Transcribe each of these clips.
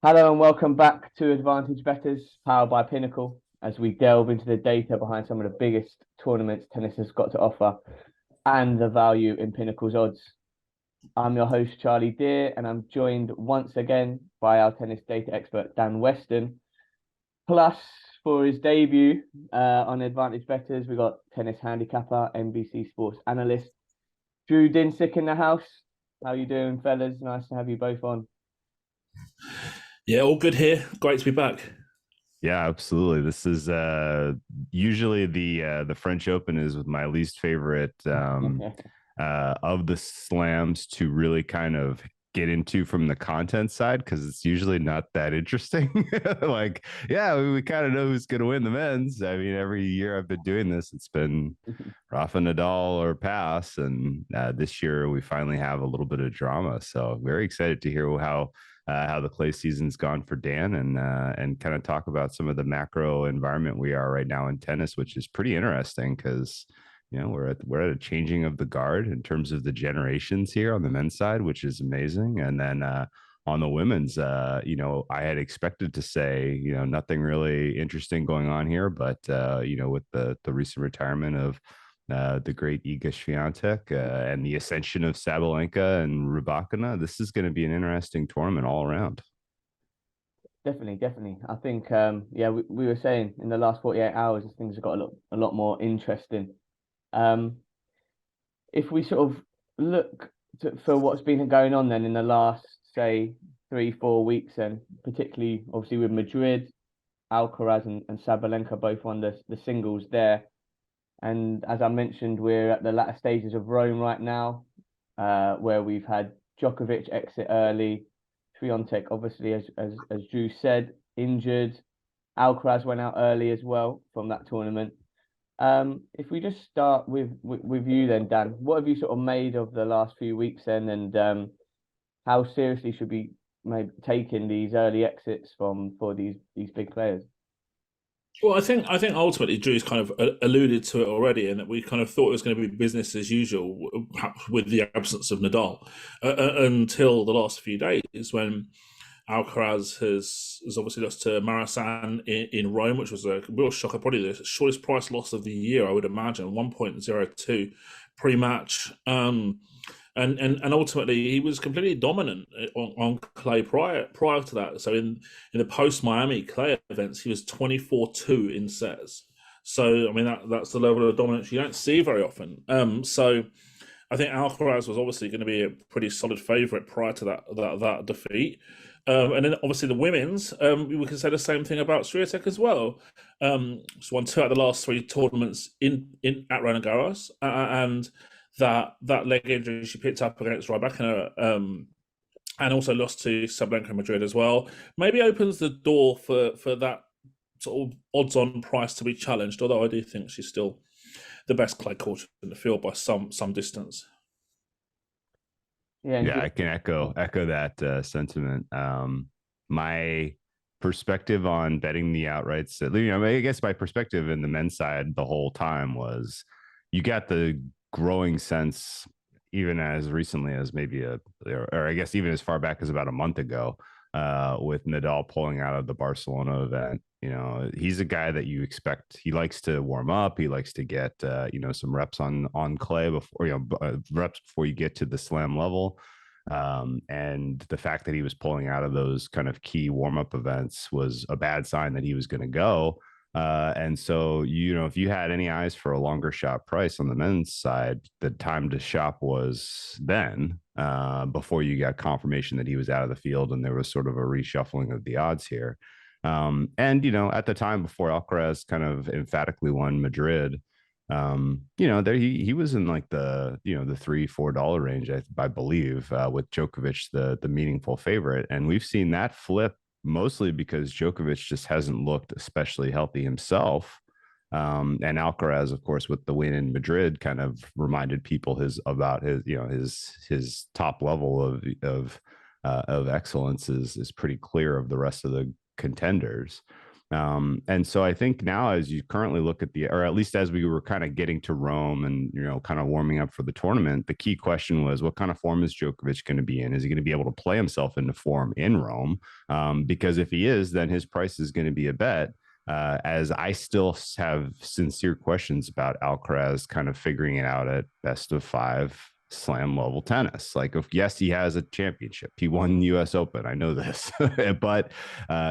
Hello and welcome back to Advantage Bettors, powered by Pinnacle, as we delve into the data behind some of the biggest tournaments tennis has got to offer and the value in Pinnacle's odds. I'm your host, Charlie Deer, and I'm joined once again by our tennis data expert, Dan Weston. Plus, for his debut on Advantage Bettors, we got tennis handicapper, NBC sports analyst, Drew Dinsick in the house. How you doing, fellas? Nice to have you both on. Yeah, all good here. Great to be back. Yeah, absolutely. This is usually the French Open is my least favorite of the slams to really kind of get into from the content side because it's usually not that interesting. Like, yeah, we kind of know who's going to win the men's. I mean, every year I've been doing this, it's been Rafa Nadal or pass, and this year we finally have a little bit of drama. So very excited to hear how the clay season's gone for Dan, and kind of talk about some of the macro environment we are right now in tennis, which is pretty interesting because we're at a changing of the guard in terms of the generations here on the men's side, which is amazing. And then on the women's, I had expected to say nothing really interesting going on here, but with the recent retirement of the great Iga Swiatek and the ascension of Sabalenka and Rybakina, this is going to be an interesting tournament all around. Definitely. I think, we were saying in the last 48 hours, things have got a lot more interesting. If we sort of look for what's been going on then in the last, say, 3-4 weeks, and particularly obviously with Madrid, Alcaraz and Sabalenka both won the singles there. And as I mentioned, we're at the latter stages of Rome right now, where we've had Djokovic exit early, Swiatek, obviously, as Drew said, injured. Alcaraz went out early as well from that tournament. If we just start with you then, Dan, what have you sort of made of the last few weeks then, and how seriously should we maybe taking these early exits for these big players? Well, I think ultimately Drew's kind of alluded to it already, and that we kind of thought it was going to be business as usual with the absence of Nadal until the last few days when Alcaraz has obviously lost to Marasan in Rome, which was a real shocker, probably the shortest price loss of the year, I would imagine, 1.02 pre-match. And ultimately he was completely dominant on clay prior to that. So in the post Miami clay events, he was 24-2 in sets. So I mean that's the level of dominance you don't see very often. So I think Alcaraz was obviously going to be a pretty solid favourite prior to that defeat. And then obviously the women's, we can say the same thing about Swiatek as well. She's won 2 out of the last 3 tournaments in at Roland Garros, and that leg injury she picked up against Rybakina, and also lost to Sabalenka in Madrid as well, maybe opens the door for that sort of odds-on price to be challenged. Although I do think she's still the best clay court in the field by some distance. Yeah, I can echo that sentiment. My perspective on betting the outrights, I guess my perspective in the men's side the whole time was you got the growing sense, even as recently as maybe or I guess even as far back as about a month ago, with Nadal pulling out of the Barcelona event. He's a guy that you expect. He likes to warm up. He likes to get some reps on clay before reps before you get to the slam level. And the fact that he was pulling out of those kind of key warm up events was a bad sign that he was going to go. And so, if you had any eyes for a longer shot price on the men's side, the time to shop was then, before you got confirmation that he was out of the field and there was sort of a reshuffling of the odds here. And, at the time before Alcaraz kind of emphatically won Madrid, there he was in like the $3-4 range, I believe, with Djokovic, the meaningful favorite. And we've seen that flip mostly because Djokovic just hasn't looked especially healthy himself. And Alcaraz, of course, with the win in Madrid, kind of reminded people about his top level of excellence is pretty clear of the rest of the contenders. And so I think now, as you currently look at or at least as we were kind of getting to Rome and, kind of warming up for the tournament, the key question was, what kind of form is Djokovic going to be in? Is he going to be able to play himself into form in Rome? Because if he is, then his price is going to be a bet. As I still have sincere questions about Alcaraz kind of figuring it out at best of 5 slam level tennis. Like, yes, he has a championship. He won the US Open. I know this, but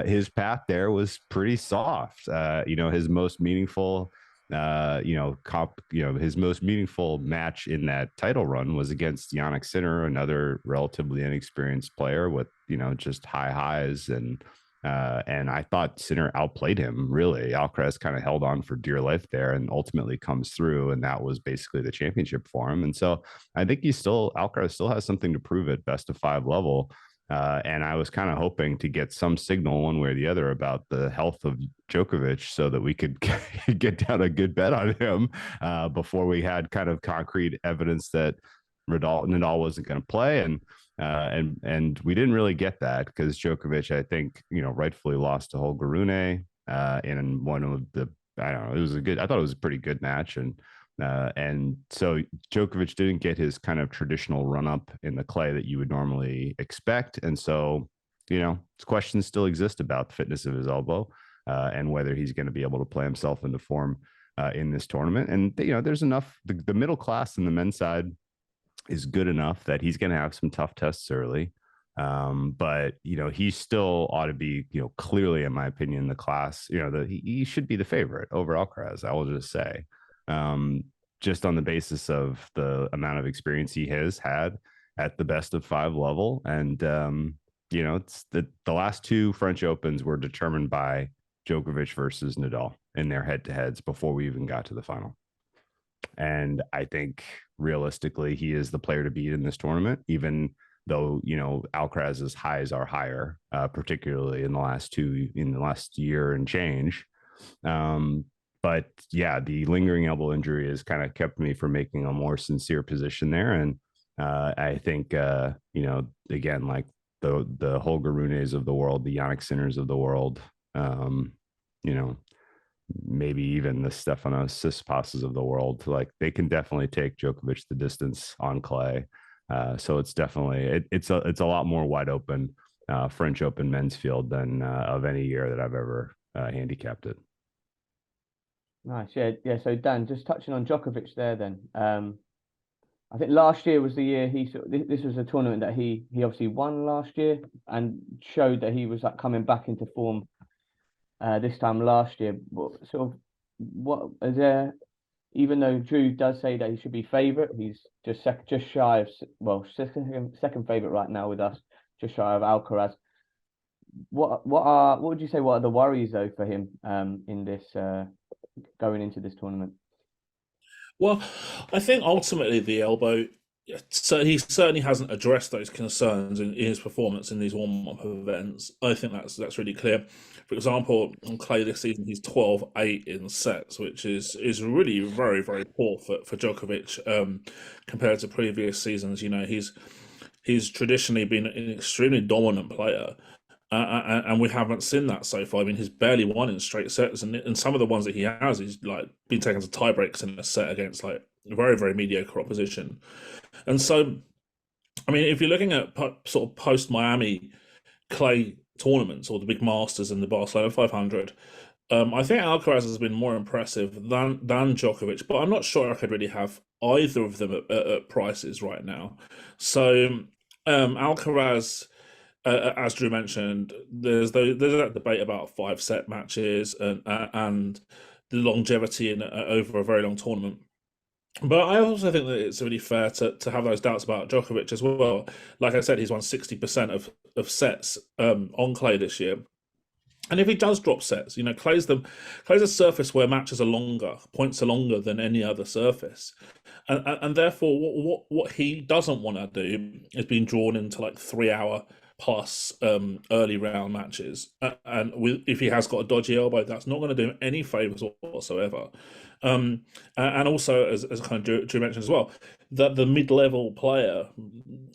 his path there was pretty soft. His most meaningful, his most meaningful match in that title run was against Jannik Sinner, another relatively inexperienced player with, just high highs. And I thought Sinner outplayed him, really. Alcaraz kind of held on for dear life there and ultimately comes through. And that was basically the championship for him. And so I think Alcaraz still has something to prove at best of 5 level. And I was kind of hoping to get some signal one way or the other about the health of Djokovic so that we could get down a good bet on him before we had kind of concrete evidence that Nadal wasn't going to play. And we didn't really get that because Djokovic, I think, rightfully lost to Holger Rune in one of the, I don't know, I thought it was a pretty good match. And so Djokovic didn't get his kind of traditional run up in the clay that you would normally expect. And so, questions still exist about the fitness of his elbow and whether he's going to be able to play himself into form in this tournament. And, there's enough, the middle class in the men's side is good enough that he's going to have some tough tests early. But, he still ought to be, clearly, in my opinion, the class, he should be the favorite over Alcaraz, I will just say, just on the basis of the amount of experience he has had at the best of 5 level. And, it's the last 2 French Opens were determined by Djokovic versus Nadal in their head-to-heads before we even got to the final. And I think realistically, he is the player to beat in this tournament, even though, Alcaraz's highs are higher, particularly in the last year and change. But yeah, the lingering elbow injury has kind of kept me from making a more sincere position there. And I think, again, like the Holger Runes of the world, the Jannik Sinners of the world, maybe even the Stefanos Tsitsipas's of the world, like they can definitely take Djokovic the distance on clay. So it's definitely it's a lot more wide open French Open men's field than of any year that I've ever handicapped it. Nice, yeah. So Dan, just touching on Djokovic there, then. I think last year was the year this was a tournament that he obviously won last year and showed that he was like coming back into form. This time last year, what is there? Even though Drew does say that he should be favourite, he's just shy of second favourite right now with us, just shy of Alcaraz. What would you say? What are the worries though for him in this going into this tournament? Well, I think ultimately the elbow. So he certainly hasn't addressed those concerns in his performance in these warm-up events. I think that's really clear. For example, on clay this season, he's 12-8 in sets, which is really very, very poor for Djokovic compared to previous seasons. He's traditionally been an extremely dominant player. And we haven't seen that so far. I mean, he's barely won in straight sets, and some of the ones that he has, he's like been taken to tie breaks in a set against like very, very mediocre opposition. And so, I mean, if you're looking at sort of post-Miami clay tournaments or the big Masters and the Barcelona 500, I think Alcaraz has been more impressive than Djokovic, but I'm not sure I could really have either of them at prices right now. So Alcaraz, as Drew mentioned, there's that debate about 5-set matches and the longevity over a very long tournament. But I also think that it's really fair to have those doubts about Djokovic as well. Like I said, he's won 60% of sets on clay this year. And if he does drop sets, clay's a surface where matches are longer, points are longer than any other surface. And therefore, what he doesn't want to do is being drawn into like 3-hour plus early round matches. And if he has got a dodgy elbow, that's not going to do him any favors whatsoever. And also, as kind of Drew mentioned as well, that the mid-level player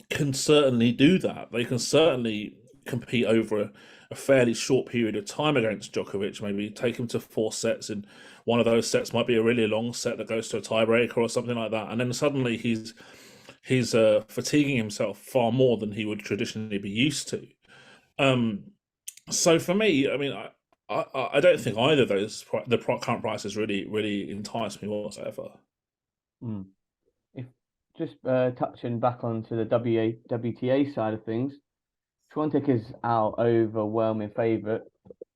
can certainly do that. They can certainly compete over a fairly short period of time against Djokovic, maybe take him to 4 sets, and one of those sets might be a really long set that goes to a tiebreaker or something like that, and then suddenly he's fatiguing himself far more than he would traditionally be used to. So for me, I mean, I don't think either of those current prices really entice me whatsoever. If just touching back onto the WTA side of things, Swiatek is our overwhelming favourite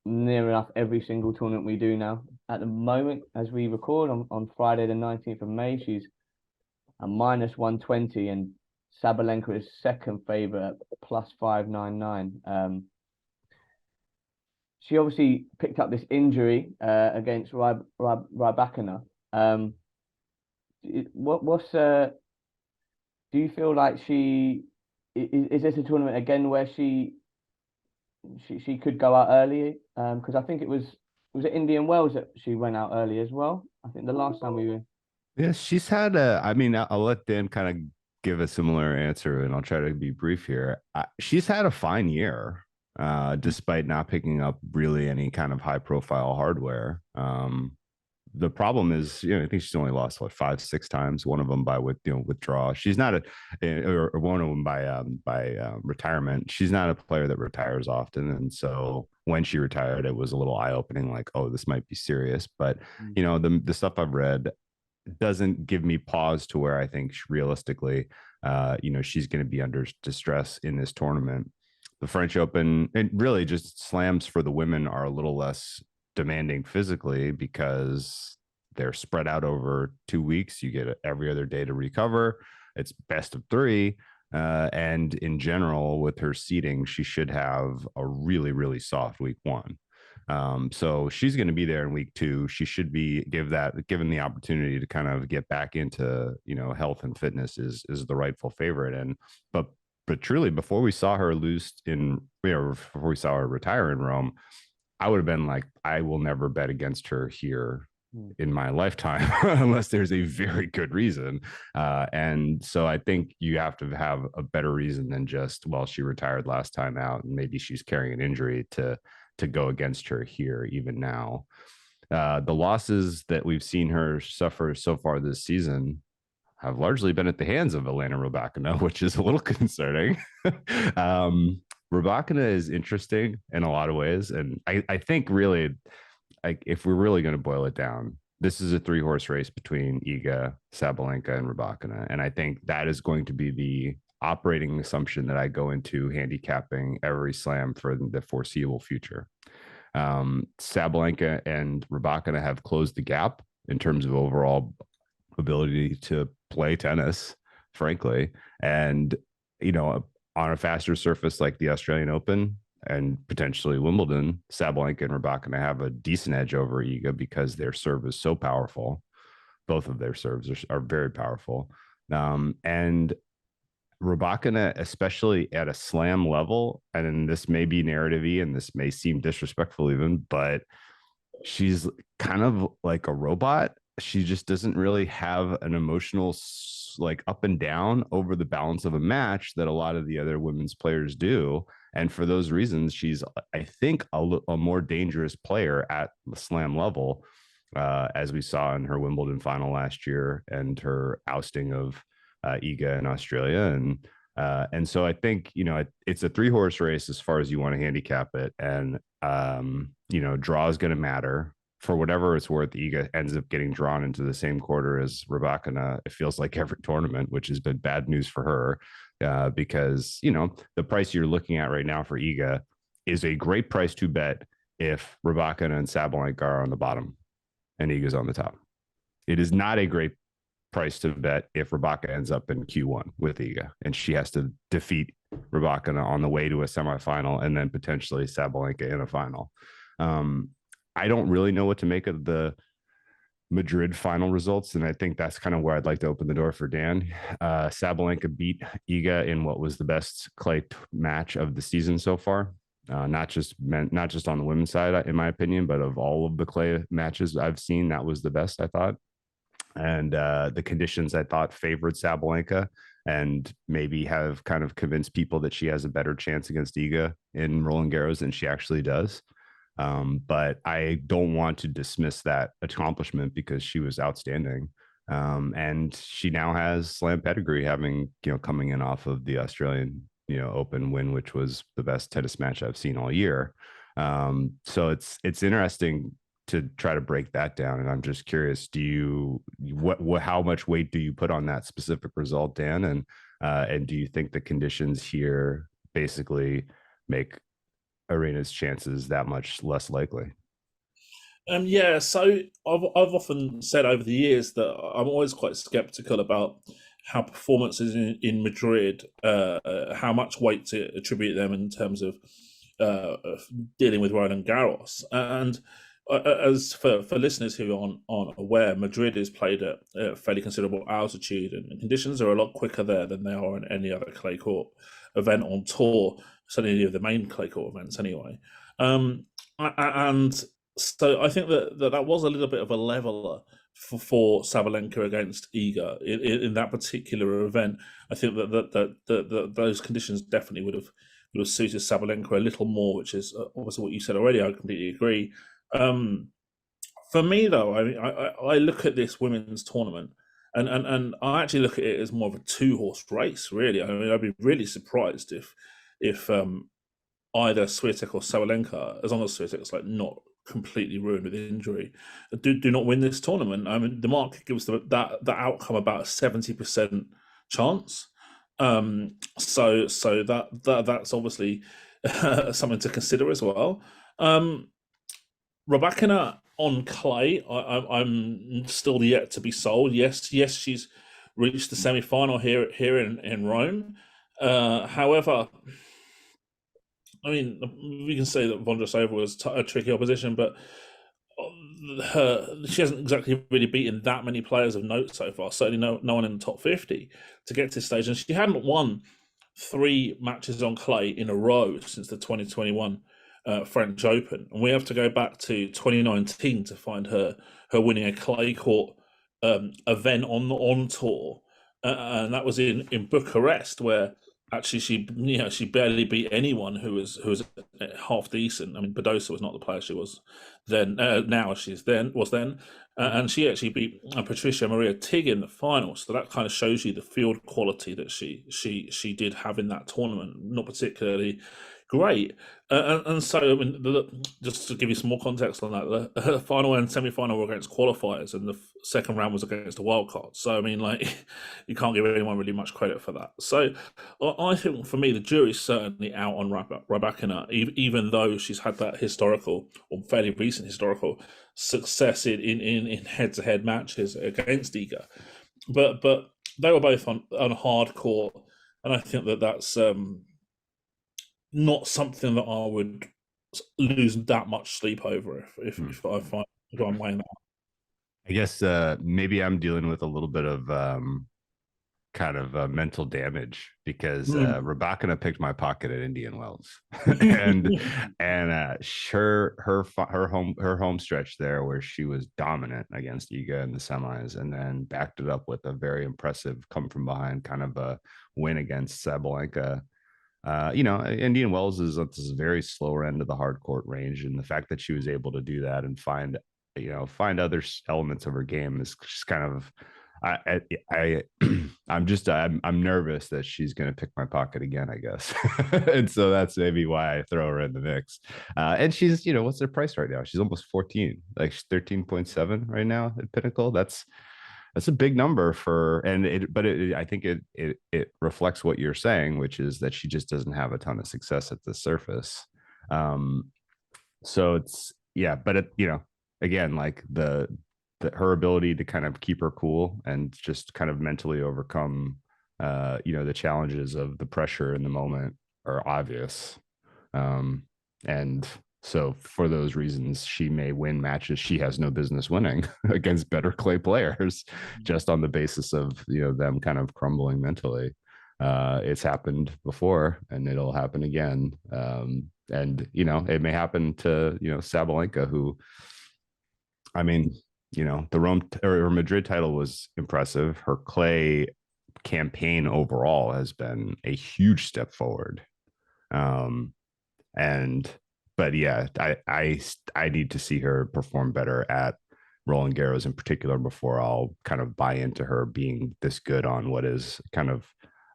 near enough every single tournament we do now. At the moment, as we record on Friday the 19th of May, she's a -120, and Sabalenka is second favourite at +599. She obviously picked up this injury against Rybakina. Do you feel like she is this a tournament again where she could go out early? Because I think it was it Indian Wells that she went out early as well. I think the last time we were. Yeah, she's had I mean, I'll let Dan kind of give a similar answer, and I'll try to be brief here. She's had a fine year, despite not picking up really any kind of high profile hardware. The problem is, I think she's only lost 5-6 times. One of them by withdrawal. She's not or one of them by retirement. She's not a player that retires often, and so when she retired, it was a little eye opening. Like, oh, this might be serious. But the stuff I've read doesn't give me pause to where I think realistically, she's going to be under distress in this tournament. The French Open, and really just slams for the women, are a little less demanding physically because they're spread out over 2 weeks. You get every other day to recover. It's best of 3. And in general, with her seeding, she should have a really, really soft week 1. So she's going to be there in week 2. She should be given the opportunity to kind of get back into, health and fitness is the rightful favorite. But truly, before we saw her before we saw her retire in Rome, I would have been like, I will never bet against her here in my lifetime unless there's a very good reason. And so I think you have to have a better reason than just, well, she retired last time out and maybe she's carrying an injury to go against her here even now. The losses that we've seen her suffer so far this season have largely been at the hands of Elena Rybakina, which is a little concerning. Rybakina is interesting in a lot of ways. And I think really, if we're really going to boil it down, this is a 3-horse race between Iga, Sabalenka, and Rybakina. And I think that is going to be the operating assumption that I go into handicapping every slam for the foreseeable future. Sabalenka and Rybakina have closed the gap in terms of overall ability to play tennis, frankly. And, on a faster surface like the Australian Open and potentially Wimbledon, Sabalenka and Rybakina have a decent edge over Iga because their serve is so powerful. Both of their serves are very powerful. And Rybakina, especially at a slam level, and this may be narrative-y and this may seem disrespectful even, but she's kind of like a robot. She just doesn't really have an emotional up and down over the balance of a match that a lot of the other women's players do. And for those reasons, she's, I think, a more dangerous player at the slam level, as we saw in her Wimbledon final last year and her ousting of Iga in Australia. And so I think, it's a 3-horse race as far as you want to handicap it. And, draw is going to matter. For whatever it's worth, Iga ends up getting drawn into the same quarter as Rybakina. It feels like every tournament, which has been bad news for her, because, the price you're looking at right now for Iga is a great price to bet if Rybakina and Sabalenka are on the bottom and Iga's on the top. It is not a great price to bet if Rybakina ends up in Q1 with Iga and she has to defeat Rybakina on the way to a semifinal and then potentially Sabalenka in a final. I don't really know what to make of the Madrid final results, and I think that's kind of where I'd like to open the door for Dan. Sabalenka beat Iga in what was the best clay match of the season so far. Not just on the women's side, in my opinion, but of all of the clay matches I've seen, that was the best, I thought. And the conditions, I thought, favored Sabalenka. and maybe have kind of convinced people that she has a better chance against Iga in Roland Garros than she actually does. But I don't want to dismiss that accomplishment because she was outstanding. And she now has slam pedigree, having, coming in off of the Australian, Open win, which was the best tennis match I've seen all year. So it's interesting to try to break that down. And I'm just curious, how much weight do you put on that specific result, Dan? And do you think the conditions here basically make Arena's chances that much less likely? Yeah, so I've often said over the years that I'm always quite skeptical about how performances in Madrid, how much weight to attribute them in terms of dealing with Roland Garros. And as for listeners who aren't aware, Madrid is played at a fairly considerable altitude, and conditions are a lot quicker there than they are in any other clay court event on tour, certainly any of the main clay court events anyway. And so I think that was a little bit of a leveler for Sabalenka against Iga in that particular event. I think that those conditions definitely would have suited Sabalenka a little more, which is obviously what you said already. I completely agree. For me, though, I look at this women's tournament, and I actually look at it as more of a two-horse race. Really, I mean, I'd be really surprised if either Swiatek or Sabalenka, as long as Swiatek's not completely ruined with injury, do not win this tournament. I mean, the market gives that outcome about a 70% chance. So that's obviously something to consider as well. Rybakina on clay, I'm still yet to be sold. Yes, she's reached the semi-final here in Rome. However, I mean, we can say that Vondrousova was a tricky opposition, but she hasn't exactly really beaten that many players of note so far. Certainly no one in the top 50 to get to this stage. And she hadn't won 3 matches on clay in a row since the 2021 French Open. And we have to go back to 2019 to find her winning a clay court event on tour. And that was in Bucharest, where actually she barely beat anyone who was half decent. I mean, Bettors was not the player she was then. Now she's was then, and she actually beat Patricia Maria Tig in the final. So that kind of shows you the field quality that she did have in that tournament. Not particularly great. And so, I mean, just to give you some more context on that, the final and semi-final were against qualifiers, and the second round was against a wild card. So, I mean, you can't give anyone really much credit for that. So, I think for me, the jury's certainly out on Rybakina, even though she's had that historical or fairly recent historical success in head-to-head matches against Iga. But they were both on hard court, and I think that's not something that I would lose that much sleep over if I'm weighing that. I guess maybe I'm dealing with a little bit of kind of mental damage because Rybakina picked my pocket at Indian Wells, and her home stretch there where she was dominant against Iga in the semis, and then backed it up with a very impressive come from behind kind of a win against Sabalenka. Indian Wells is at this very slower end of the hard court range, and the fact that she was able to do that and find other elements of her game is just kind of, I'm nervous that she's going to pick my pocket again, I guess. And so that's maybe why I throw her in the mix. And she's, what's her price right now? She's almost 14, like 13.7 right now at Pinnacle. That's a big number I think it reflects what you're saying, which is that she just doesn't have a ton of success at the surface. So it's, again, like her ability to kind of keep her cool and just kind of mentally overcome, the challenges of the pressure in the moment are obvious. And so for those reasons, she may win matches she has no business winning against better clay players, just on the basis of, them kind of crumbling mentally. It's happened before and it'll happen again. And, it may happen to, Sabalenka, who, I mean, the Rome or Madrid title was impressive. Her clay campaign overall has been a huge step forward. But yeah, I need to see her perform better at Roland Garros in particular before I'll kind of buy into her being this good on what is kind of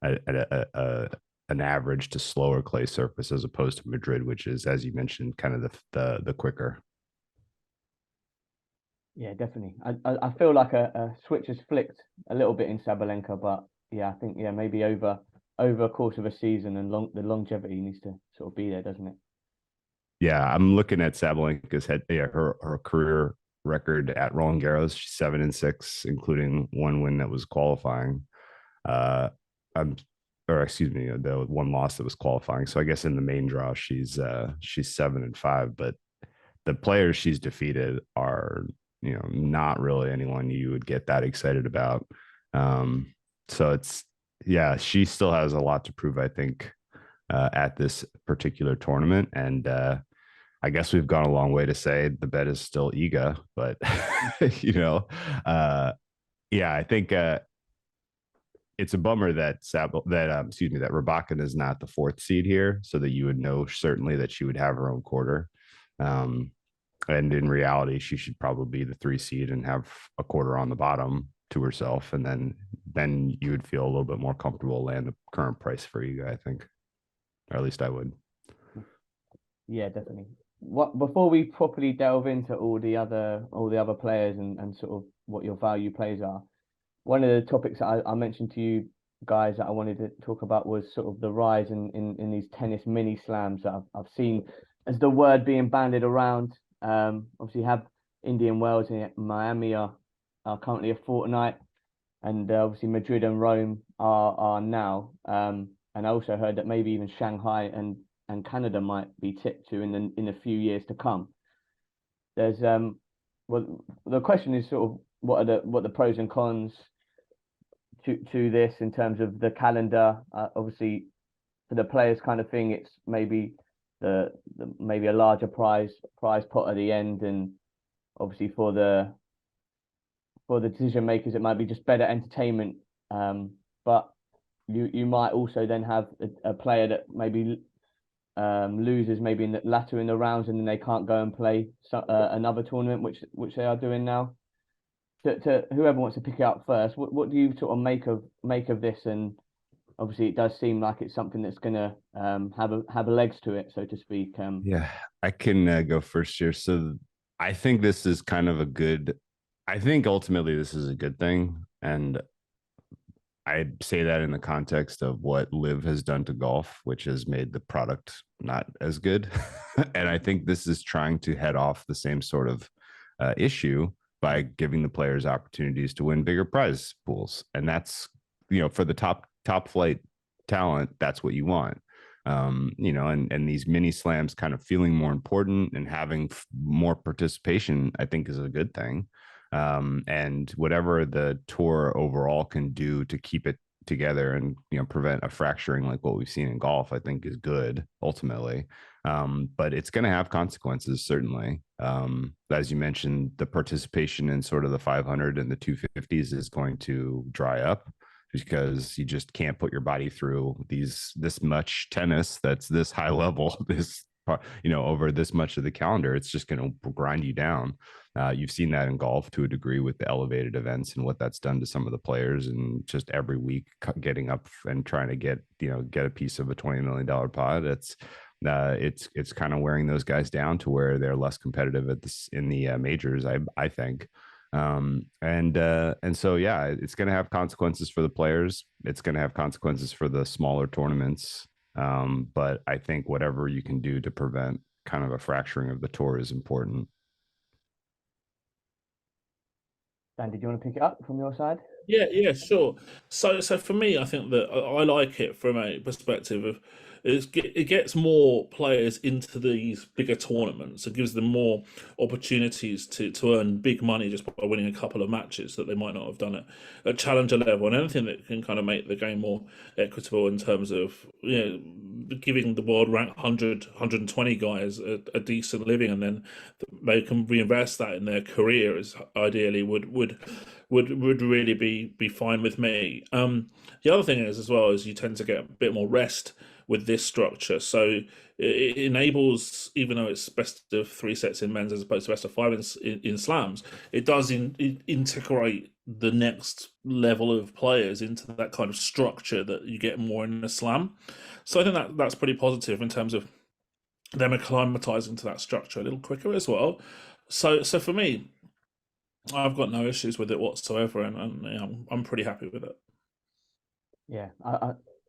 an average to slower clay surface, as opposed to Madrid, which is, as you mentioned, kind of the quicker. Yeah, definitely. I feel like a switch has flicked a little bit in Sabalenka, but yeah, I think maybe over a course of a season and the longevity needs to sort of be there, doesn't it? Yeah, I'm looking at Sabalenka's her career record at Roland Garros. She's 7-6, including one win that was qualifying. I'm or excuse me, the one loss that was qualifying. So I guess in the main draw, she's 7-5. But the players she's defeated are, not really anyone you would get that excited about. So she still has a lot to prove, I think, at this particular tournament. And I guess we've gone a long way to say the bet is still Iga, but I think it's a bummer that that Rybakina is not the fourth seed here, so that you would know certainly that she would have her own quarter. And in reality, she should probably be the 3 seed and have a quarter on the bottom to herself, and then you would feel a little bit more comfortable land the current price for Iga, I think, or at least I would. Yeah, definitely. Before we properly delve into all the other players and sort of what your value plays are, one of the topics that I mentioned to you guys that I wanted to talk about was sort of the rise in these tennis mini slams that I've seen as the word being bandied around. Obviously, you have Indian Wells in Miami are currently a fortnight, and obviously Madrid and Rome are now. And I also heard that maybe even Shanghai and Canada might be tipped to in a few years to come. There's well, the question is sort of what are the pros and cons to this in terms of the calendar. Obviously, for the players kind of thing, it's maybe maybe a larger prize pot at the end, and obviously for the decision makers, it might be just better entertainment. But you might also then have a player that maybe loses maybe latter in the rounds, and then they can't go and play another tournament, which they are doing now. To whoever wants to pick it up first, what do you sort of make of this? And obviously, it does seem like it's something that's going to have legs to it, so to speak. Yeah, I can go first here. So I think this is kind of I think ultimately this is a good thing. And I say that in the context of what Liv has done to golf, which has made the product not as good. And I think this is trying to head off the same sort of issue by giving the players opportunities to win bigger prize pools. And that's, for the top flight talent, that's what you want. And these mini slams kind of feeling more important and having more participation, I think, is a good thing. And whatever the tour overall can do to keep it together and prevent a fracturing like what we've seen in golf, I think is good ultimately. But it's going to have consequences, certainly. As you mentioned, the participation in sort of the 500 and the 250s is going to dry up, because you just can't put your body through this much tennis that's this high level, over this much of the calendar. It's just going to grind you down. You've seen that in golf to a degree with the elevated events and what that's done to some of the players, and just every week getting up and trying to get a piece of a $20 million pot. It's kind of wearing those guys down to where they're less competitive in the majors, I think. And so, yeah, it's going to have consequences for the players. It's going to have consequences for the smaller tournaments. But I think whatever you can do to prevent kind of a fracturing of the tour is important. Dan, did you want to pick it up from your side? Yeah, sure. So for me, I think that I like it from a perspective of it gets more players into these bigger tournaments. It gives them more opportunities to earn big money just by winning a couple of matches that they might not have done at challenger level, and anything that can kind of make the game more equitable in terms of giving the world rank 120 guys a decent living, and then they can reinvest that in their career is ideally would really be fine with me. The other thing is as well is you tend to get a bit more rest with this structure, so it enables, even though it's best of 3 sets in men's as opposed to best of 5 in slams, it does integrate the next level of players into that kind of structure that you get more in a slam. So I think that's pretty positive in terms of them acclimatizing to that structure a little quicker as well. So for me, I've got no issues with it whatsoever, and I'm pretty happy with it. Yeah,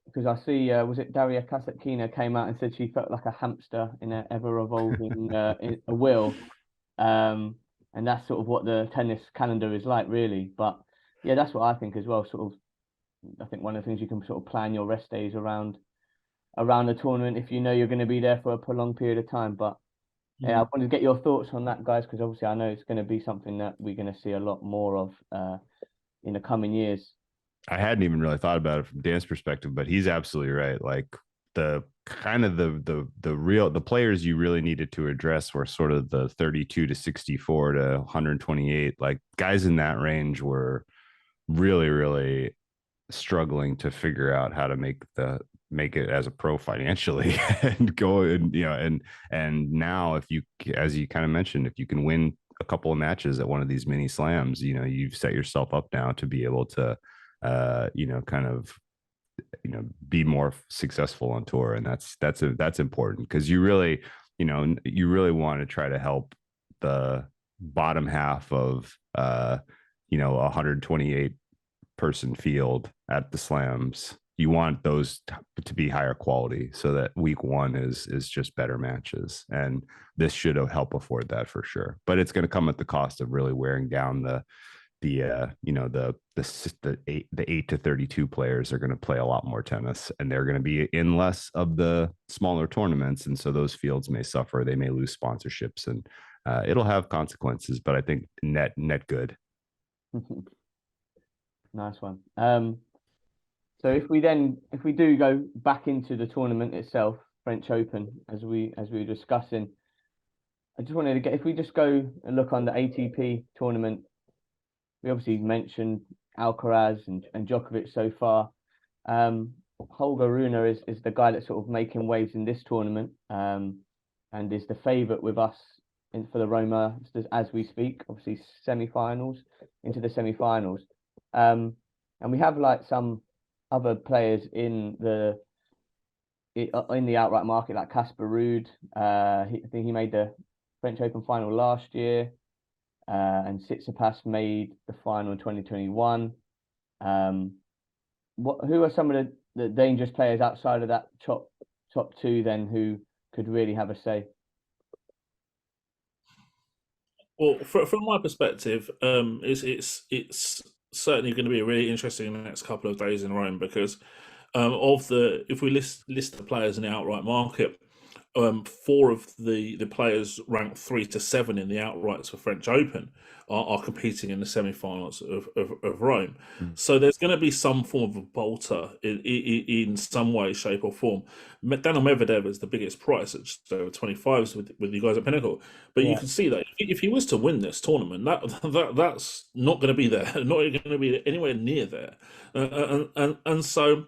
because I see, was it Daria Kasatkina came out and said she felt like a hamster in an ever-evolving a wheel, and that's sort of what the tennis calendar is like, really. But yeah, that's what I think as well. Sort of, I think one of the things you can sort of plan your rest days around the tournament if you know you're going to be there for a prolonged period of time. But yeah, I wanted to get your thoughts on that, guys, because obviously I know it's going to be something that we're going to see a lot more of in the coming years. I hadn't even really thought about it from Dan's perspective, but he's absolutely right. Like the kind of the players you really needed to address were sort of the 32 to 64 to 128. Like guys in that range were really, really struggling to figure out how to make it as a pro financially and go and and now if you, as you kind of mentioned, if you can win a couple of matches at one of these mini slams, you've set yourself up now to be able to kind of be more successful on tour, and that's important because you really want to try to help the bottom half of 128 person field at the slams. You want those to be higher quality so that week one is just better matches, and this should help afford that for sure. But it's going to come at the cost of really wearing down the 8 to 32 players are going to play a lot more tennis, and they're going to be in less of the smaller tournaments, and so those fields may suffer. They may lose sponsorships, and it'll have consequences. But I think net good. Nice one. So if we do go back into the tournament itself, French Open, as we were discussing, I just wanted to get, if we just go and look on the ATP tournament, we obviously mentioned Alcaraz and Djokovic so far. Holger Rune is the guy that's sort of making waves in this tournament, and is the favourite with us for the Roma as we speak. Obviously, into the semi-finals, and we have like some other players in the outright market, like Casper Ruud. I think he made the French Open final last year, and Tsitsipas made the final in 2021. Who are some of the dangerous players outside of that top two then who could really have a say? Well, from my perspective, it's certainly going to be really interesting in the next couple of days in Rome because if we list the players in the outright market, 4 of the players ranked 3 to 7 in the outrights for French Open are competing in the semi-finals of Rome. So there's going to be some form of a bolter in some way, shape, or form. Daniil Medvedev is the biggest price at just over 25s with you guys at Pinnacle. But you can see that if he was to win this tournament, that's not going to be there, not going to be anywhere near there, and so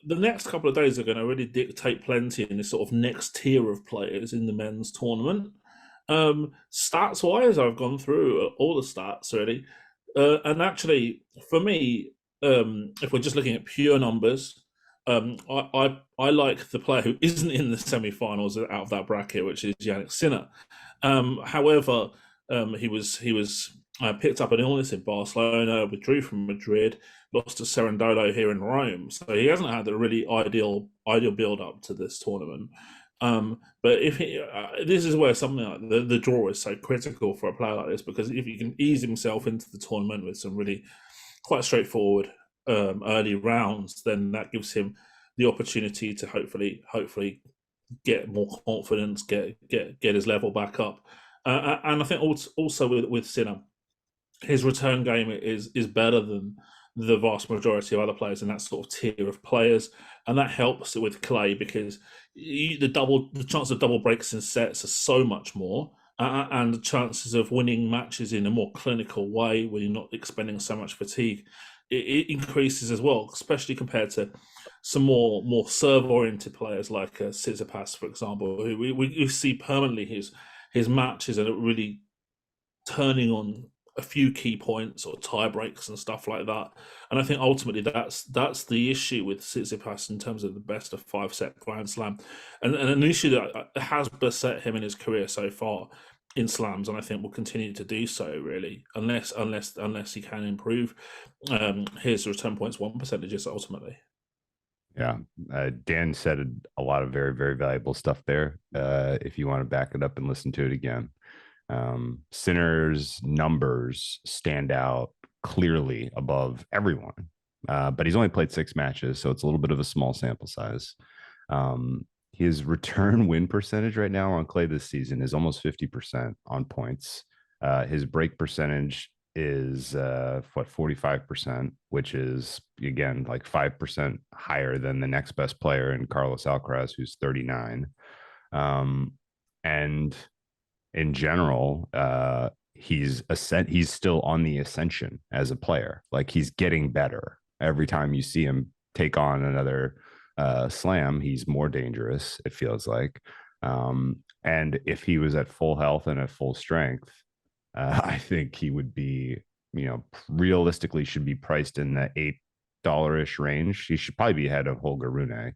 the next couple of days are going to really dictate plenty in this sort of next tier of players in the men's tournament. Stats wise, I've gone through all the stats really, and actually, for me, if we're just looking at pure numbers, I like the player who isn't in the semi-finals out of that bracket, which is Jannik Sinner. However, he was picked up an illness in Barcelona, withdrew from Madrid, lost to Cerundolo here in Rome. So he hasn't had a really ideal build up to this tournament. But if this is where something like the draw is so critical for a player like this, because if he can ease himself into the tournament with some really quite straightforward early rounds, then that gives him the opportunity to hopefully get more confidence, get his level back up. And I think also with Sinner, his return game is better than the vast majority of other players in that sort of tier of players, and that helps with Clay because the chance of double breaks in sets are so much more, and the chances of winning matches in a more clinical way when you're not expending so much fatigue, it increases as well, especially compared to some more serve oriented players like Tsitsipas, for example, who we see permanently his matches and really turning on a few key points or tie breaks and stuff like that. And I think ultimately that's the issue with Tsitsipas in terms of the best of 5-set Grand Slam, and an issue that has beset him in his career so far in slams, and I think will continue to do so really, unless he can improve his return points won percentages ultimately. Yeah, Dan said a lot of very, very valuable stuff there. If you want to back it up and listen to it again, Sinner's numbers stand out clearly above everyone, but he's only played 6 matches, so it's a little bit of a small sample size. His return win percentage right now on clay this season is almost 50% on points. His break percentage is 45%, which is again like 5% higher than the next best player in Carlos Alcaraz, who's 39. And in general, he's still on the ascension as a player. Like, he's getting better every time you see him take on another slam. He's more dangerous, it feels like. And if he was at full health and at full strength, I think he would be, realistically should be priced in the $8-ish range. He should probably be ahead of Holger Rune.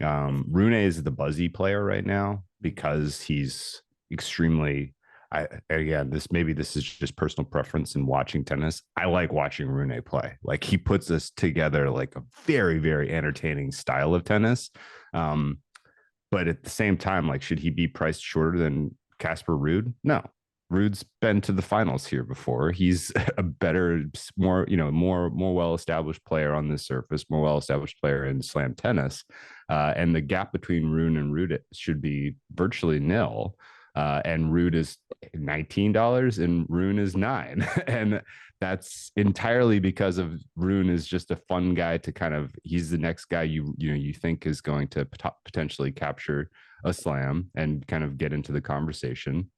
Rune is the buzzy player right now because he's extremely, this is just personal preference in watching tennis. I like watching Rune play. Like, he puts us together like a very, very entertaining style of tennis. But at the same time, like, should he be priced shorter than Casper Ruud? No. Ruud's been to the finals here before. He's a better, more well-established player on this surface, more well-established player in slam tennis. And the gap between Rune and Ruud should be virtually nil. And Ruud is $19 and Rune is $9. And that's entirely because of Rune is just a fun guy to kind of, he's the next guy you think is going to potentially capture a slam and kind of get into the conversation.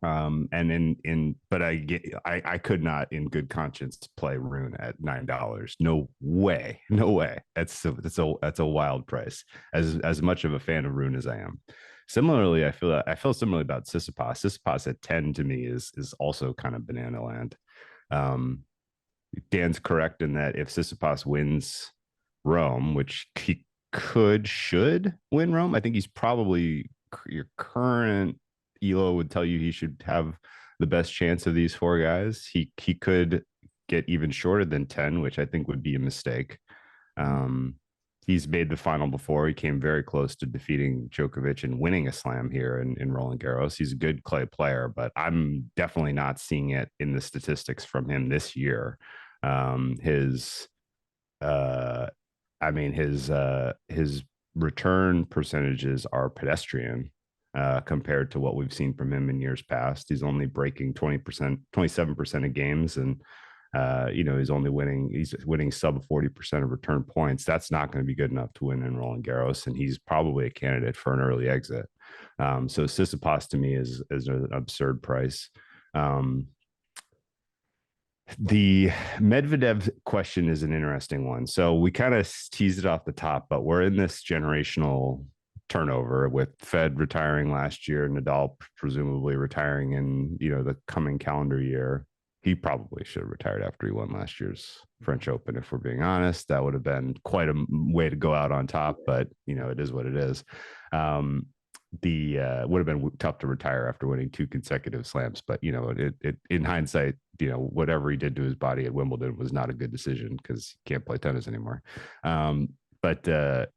But I could not in good conscience play Rune at $9. No way. That's a wild price. As much of a fan of Rune as I am. Similarly, I feel similarly about Tsitsipas. Tsitsipas at 10 to me is also kind of banana land. Dan's correct in that if Tsitsipas wins Rome, which he should win Rome, I think he's probably, your current Elo would tell you he should have the best chance of these 4 guys. He could get even shorter than 10, which I think would be a mistake. He's made the final before. He came very close to defeating Djokovic and winning a slam here in Roland Garros. He's a good clay player, but I'm definitely not seeing it in the statistics from him this year. His return percentages are pedestrian compared to what we've seen from him in years past. He's only breaking 27% of games, and he's winning sub 40% of return points. That's not going to be good enough to win in Roland Garros, and he's probably a candidate for an early exit. So Tsitsipas to me is an absurd price. The Medvedev question is an interesting one. So we kind of teased it off the top, but we're in this generational turnover with Fed retiring last year, Nadal presumably retiring in the coming calendar year. He probably should have retired after he won last year's French Open, if we're being honest. That would have been quite a way to go out on top, but it is what it is. It would have been tough to retire after winning 2 consecutive slams, but it in hindsight, whatever he did to his body at Wimbledon was not a good decision because he can't play tennis anymore. But the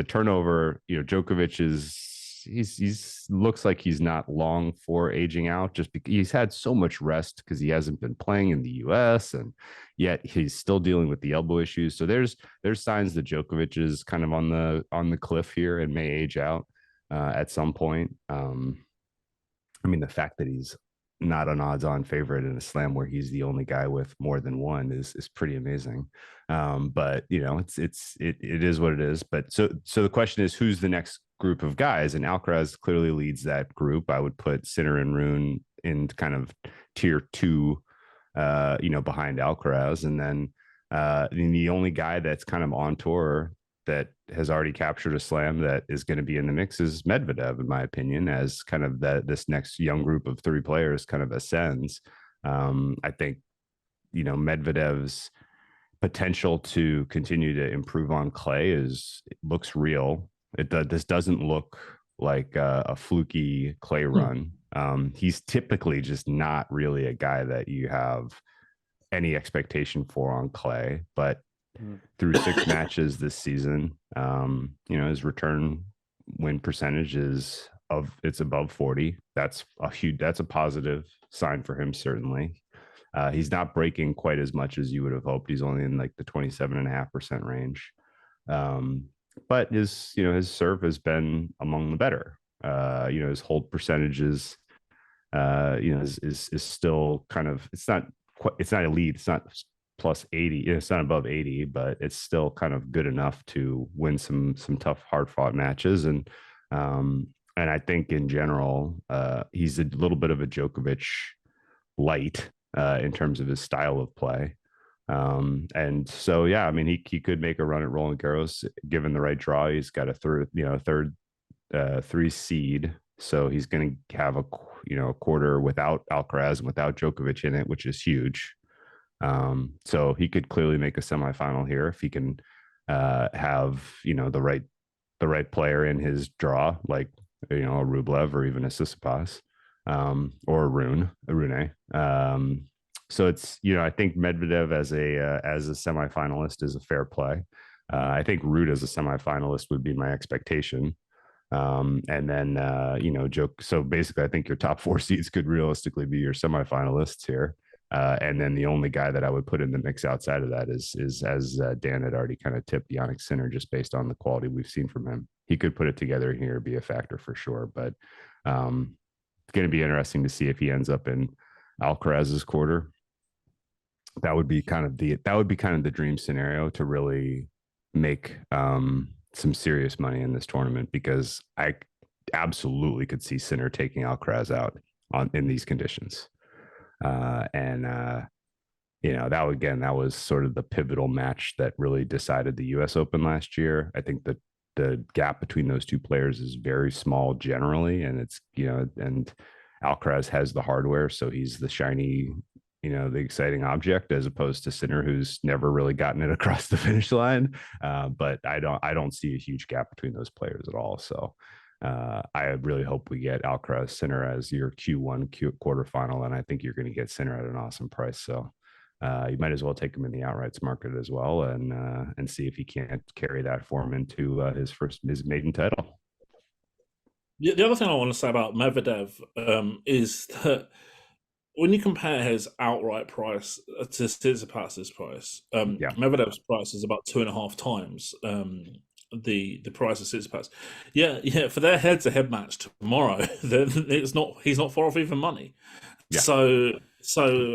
turnover, Djokovic is he's looks like he's not long for aging out, just because he's had so much rest because he hasn't been playing in the U.S. and yet he's still dealing with the elbow issues. So there's signs that Djokovic is kind of on the cliff here and may age out at some point. I mean, the fact that he's not an odds-on favorite in a slam where he's the only guy with more than one is pretty amazing. But you know, it is what it is. But so the question is, who's the next group of guys? And Alcaraz clearly leads that group. I would put Sinner and Rune in kind of tier 2, behind Alcaraz, and then the only guy that's kind of on tour that has already captured a slam that is going to be in the mix is Medvedev, in my opinion, as kind of this next young group of 3 players kind of ascends. I think, Medvedev's potential to continue to improve on clay looks real. This doesn't look like a fluky clay run. He's typically just not really a guy that you have any expectation for on clay, but through 6 matches this season, his return win percentage is above 40. That's a positive sign for him, certainly. He's not breaking quite as much as you would have hoped. He's only in like the 27.5% range. But his serve has been among the better. His hold percentages, is still kind of, it's not elite. It's not plus 80. It's not above 80, but it's still kind of good enough to win some tough, hard fought matches. And I think in general, he's a little bit of a Djokovic light in terms of his style of play. And so, yeah, I mean, he could make a run at Roland Garros given the right draw. He's got a third 3 seed. So he's going to have a quarter without Alcaraz and without Djokovic in it, which is huge. So he could clearly make a semifinal here if he can have the right player in his draw, like a Rublev or even a Tsitsipas, or a Rune. So it's I think Medvedev as a semifinalist is a fair play. I think Ruud as a semifinalist would be my expectation. And then so basically I think your top 4 seeds could realistically be your semifinalists here. And then the only guy that I would put in the mix outside of that is as Dan had already kind of tipped, Jannik Sinner, just based on the quality we've seen from him. He could put it together here, be a factor for sure. But it's going to be interesting to see if he ends up in Alcaraz's quarter. That would be kind of the dream scenario to really make some serious money in this tournament, because I absolutely could see Sinner taking Alcaraz out in these conditions. That was sort of the pivotal match that really decided the US Open last year. I think that the gap between those 2 players is very small generally, and it's and Alcaraz has the hardware, so he's the shiny, the exciting object, as opposed to Sinner, who's never really gotten it across the finish line. But I don't see a huge gap between those players at all. So I really hope we get Alcaraz Sinner as your Q1 quarterfinal, and I think you're going to get Sinner at an awesome price. So you might as well take him in the outrights market as well, and see if he can't carry that form into his maiden title. The other thing I want to say about Medvedev is that when you compare his outright price to Tsitsipas's price, Medvedev's price is about 2.5 times the price of Tsitsipas. Yeah, for their head-to-head match tomorrow, he's not far off even money. Yeah. So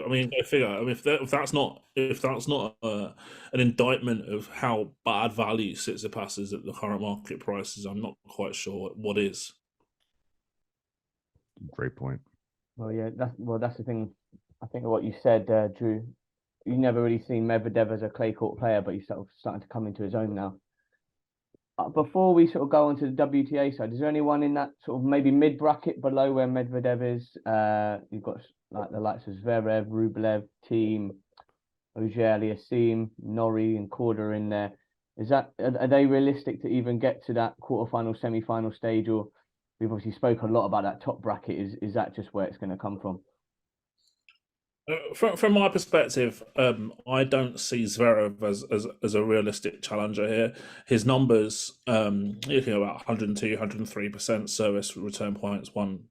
I mean, go figure. I mean, if that's not an indictment of how bad value Tsitsipas is at the current market prices, I'm not quite sure what is. Great point. Well, yeah, that's the thing. I think what you said, Drew. You've never really seen Medvedev as a clay court player, but he's sort of starting to come into his own now. Before we sort of go on to the WTA side, is there anyone in that sort of maybe mid bracket below where Medvedev is? You've got like the likes of Zverev, Rublev, Thiem, Auger-Aliassime, Norrie, and Korda in there. Are they realistic to even get to that quarterfinal, semi-final stage, or we've obviously spoken a lot about that top bracket? Is that just where it's going to come from? From my perspective, I don't see Zverev as a realistic challenger here. His numbers, looking about 102, 103% service return points, one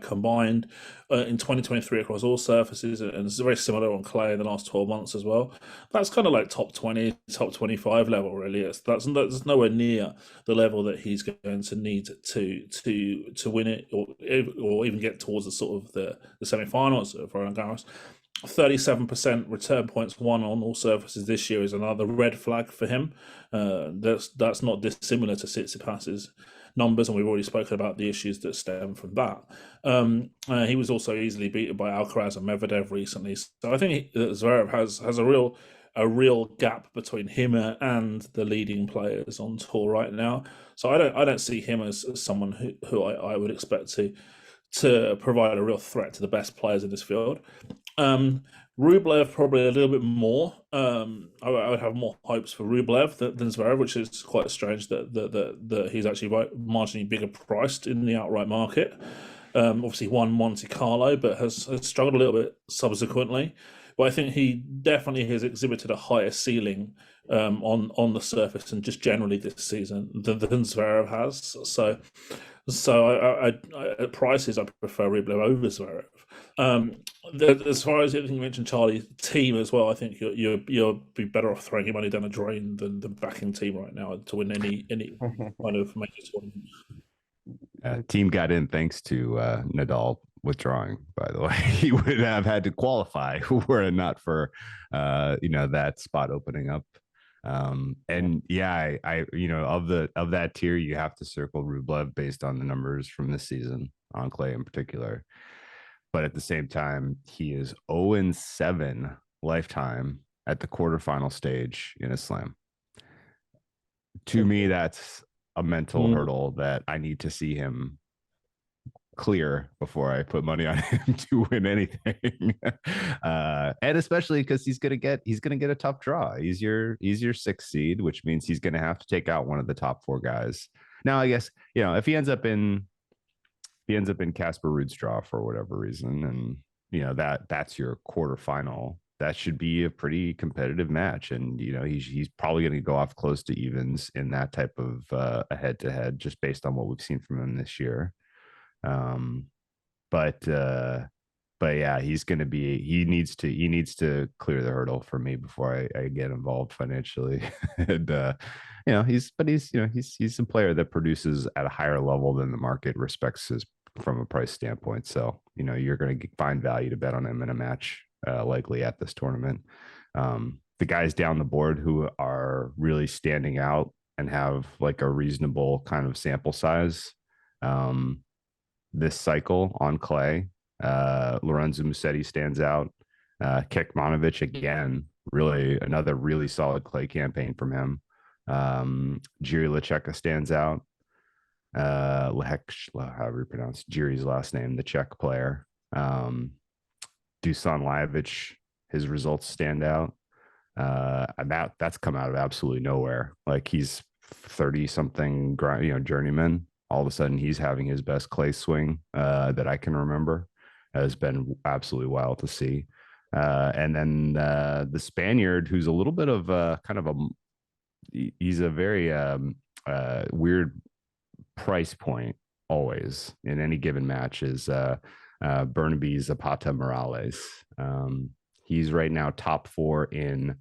combined in 2023 across all surfaces, and it's very similar on clay in the last 12 months as well. That's kind of like top 20, top 25 level, really. That's nowhere near the level that he's going to need to win it, or even get towards the sort of the semi-finals of Roland Garros. 37% return points won on all surfaces this year is another red flag for him. That's not dissimilar to Tsitsipas's numbers, and we've already spoken about the issues that stem from that. He was also easily beaten by Alcaraz and Medvedev recently, so I think Zverev has a real gap between him and the leading players on tour right now. So I don't see him as someone who I would expect to provide a real threat to the best players in this field. Rublev probably a little bit more. I would have more hopes for Rublev than Zverev, which is quite strange that he's actually marginally bigger priced in the outright market. Obviously won Monte Carlo, but has struggled a little bit subsequently. But I think he definitely has exhibited a higher ceiling on the surface and just generally this season than Zverev has. So at prices, I prefer Rublev over Zverev. As far as you mentioned, Charlie, team as well, I think you'll be better off throwing your money down a drain than backing team right now to win any kind of major tournament. Team got in thanks to Nadal withdrawing. By the way, he would have had to qualify were it not for that spot opening up. And yeah, I of that tier, you have to circle Rublev based on the numbers from this season on clay in particular. But at the same time, he is 0-7 lifetime at the quarterfinal stage in a slam. To me, that's a mental hurdle that I need to see him clear before I put money on him to win anything. And especially because he's gonna get a tough draw. He's your 6th seed, which means he's gonna have to take out one of the top 4 guys. Now, I guess if he ends up in Casper Ruud's draw for whatever reason, and that's your quarterfinal, that should be a pretty competitive match. And he's probably going to go off close to evens in that type of a head-to-head, just based on what we've seen from him this year. But yeah, he needs to clear the hurdle for me before I get involved financially. And he's a player that produces at a higher level than the market respects his from a price standpoint. So you're going to find value to bet on him in a match likely at this tournament. The guys down the board who are really standing out and have like a reasonable kind of sample size this cycle on clay. Lorenzo Musetti stands out. Kekmanovic again, really another really solid clay campaign from him. Jiri Lecheka stands out. However you pronounce Jiri's last name, the Czech player. Dusan Lajovic, his results stand out. That's come out of absolutely nowhere. Like, he's 30-something, journeyman. All of a sudden, he's having his best clay swing that I can remember. Has been absolutely wild to see. And then the Spaniard, who's a little bit of he's a very weird price point always in any given match, is Burnaby Zapata Morales. He's right now top 4 in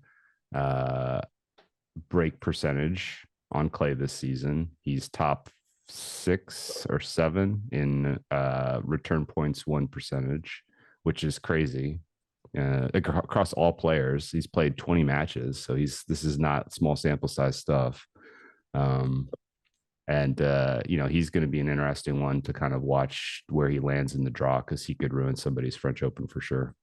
break percentage on clay this season. He's top 6 or 7 in return points won percentage, which is crazy. Across all players, he's played 20 matches, so this is not small sample size stuff. And he's going to be an interesting one to kind of watch where he lands in the draw, because he could ruin somebody's French Open for sure.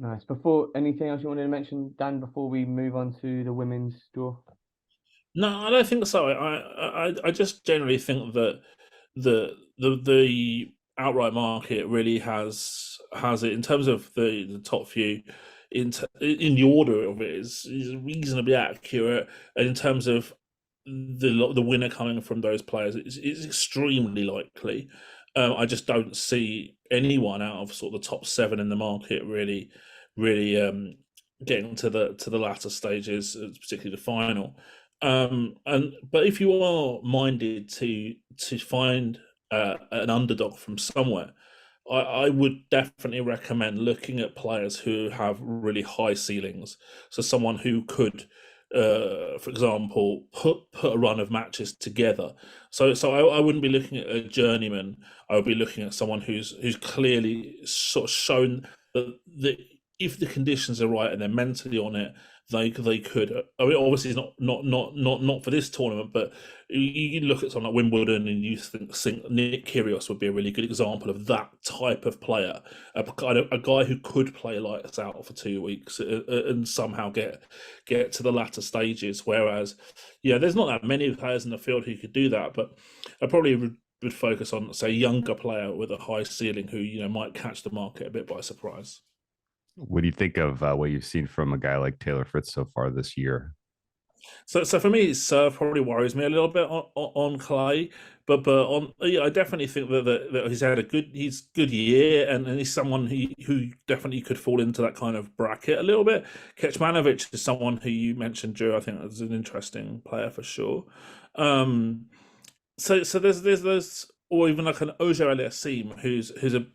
Nice. Before anything else you wanted to mention, Dan, before we move on to the women's draw? No, I don't think so. I just generally think that the outright market really has it in terms of the top few in the order of it is reasonably accurate, and in terms of the winner coming from those players is extremely likely. I just don't see anyone out of sort of the top 7 in the market really getting to the latter stages, particularly the final. But if you are minded to find an underdog from somewhere, I would definitely recommend looking at players who have really high ceilings. So someone who could, for example, put a run of matches together. So I wouldn't be looking at a journeyman. I would be looking at someone who's clearly sort of shown that if the conditions are right and they're mentally on it, they could. I mean, obviously, it's not for this tournament, but you look at something like Wimbledon and you think Nick Kyrgios would be a really good example of that type of player, a guy who could play lights out for 2 weeks and somehow get to the latter stages. Whereas, yeah, there's not that many players in the field who could do that, but I probably would focus on, say, a younger player with a high ceiling who might catch the market a bit by surprise. What do you think of what you've seen from a guy like Taylor Fritz so far this year? So for me, serve probably worries me a little bit on clay, but yeah, I definitely think that he's had a good year, and he's someone who definitely could fall into that kind of bracket a little bit. Kecmanovic is someone who you mentioned, Drew. I think is an interesting player for sure. So there's or even like an Auger-Aliassime who's a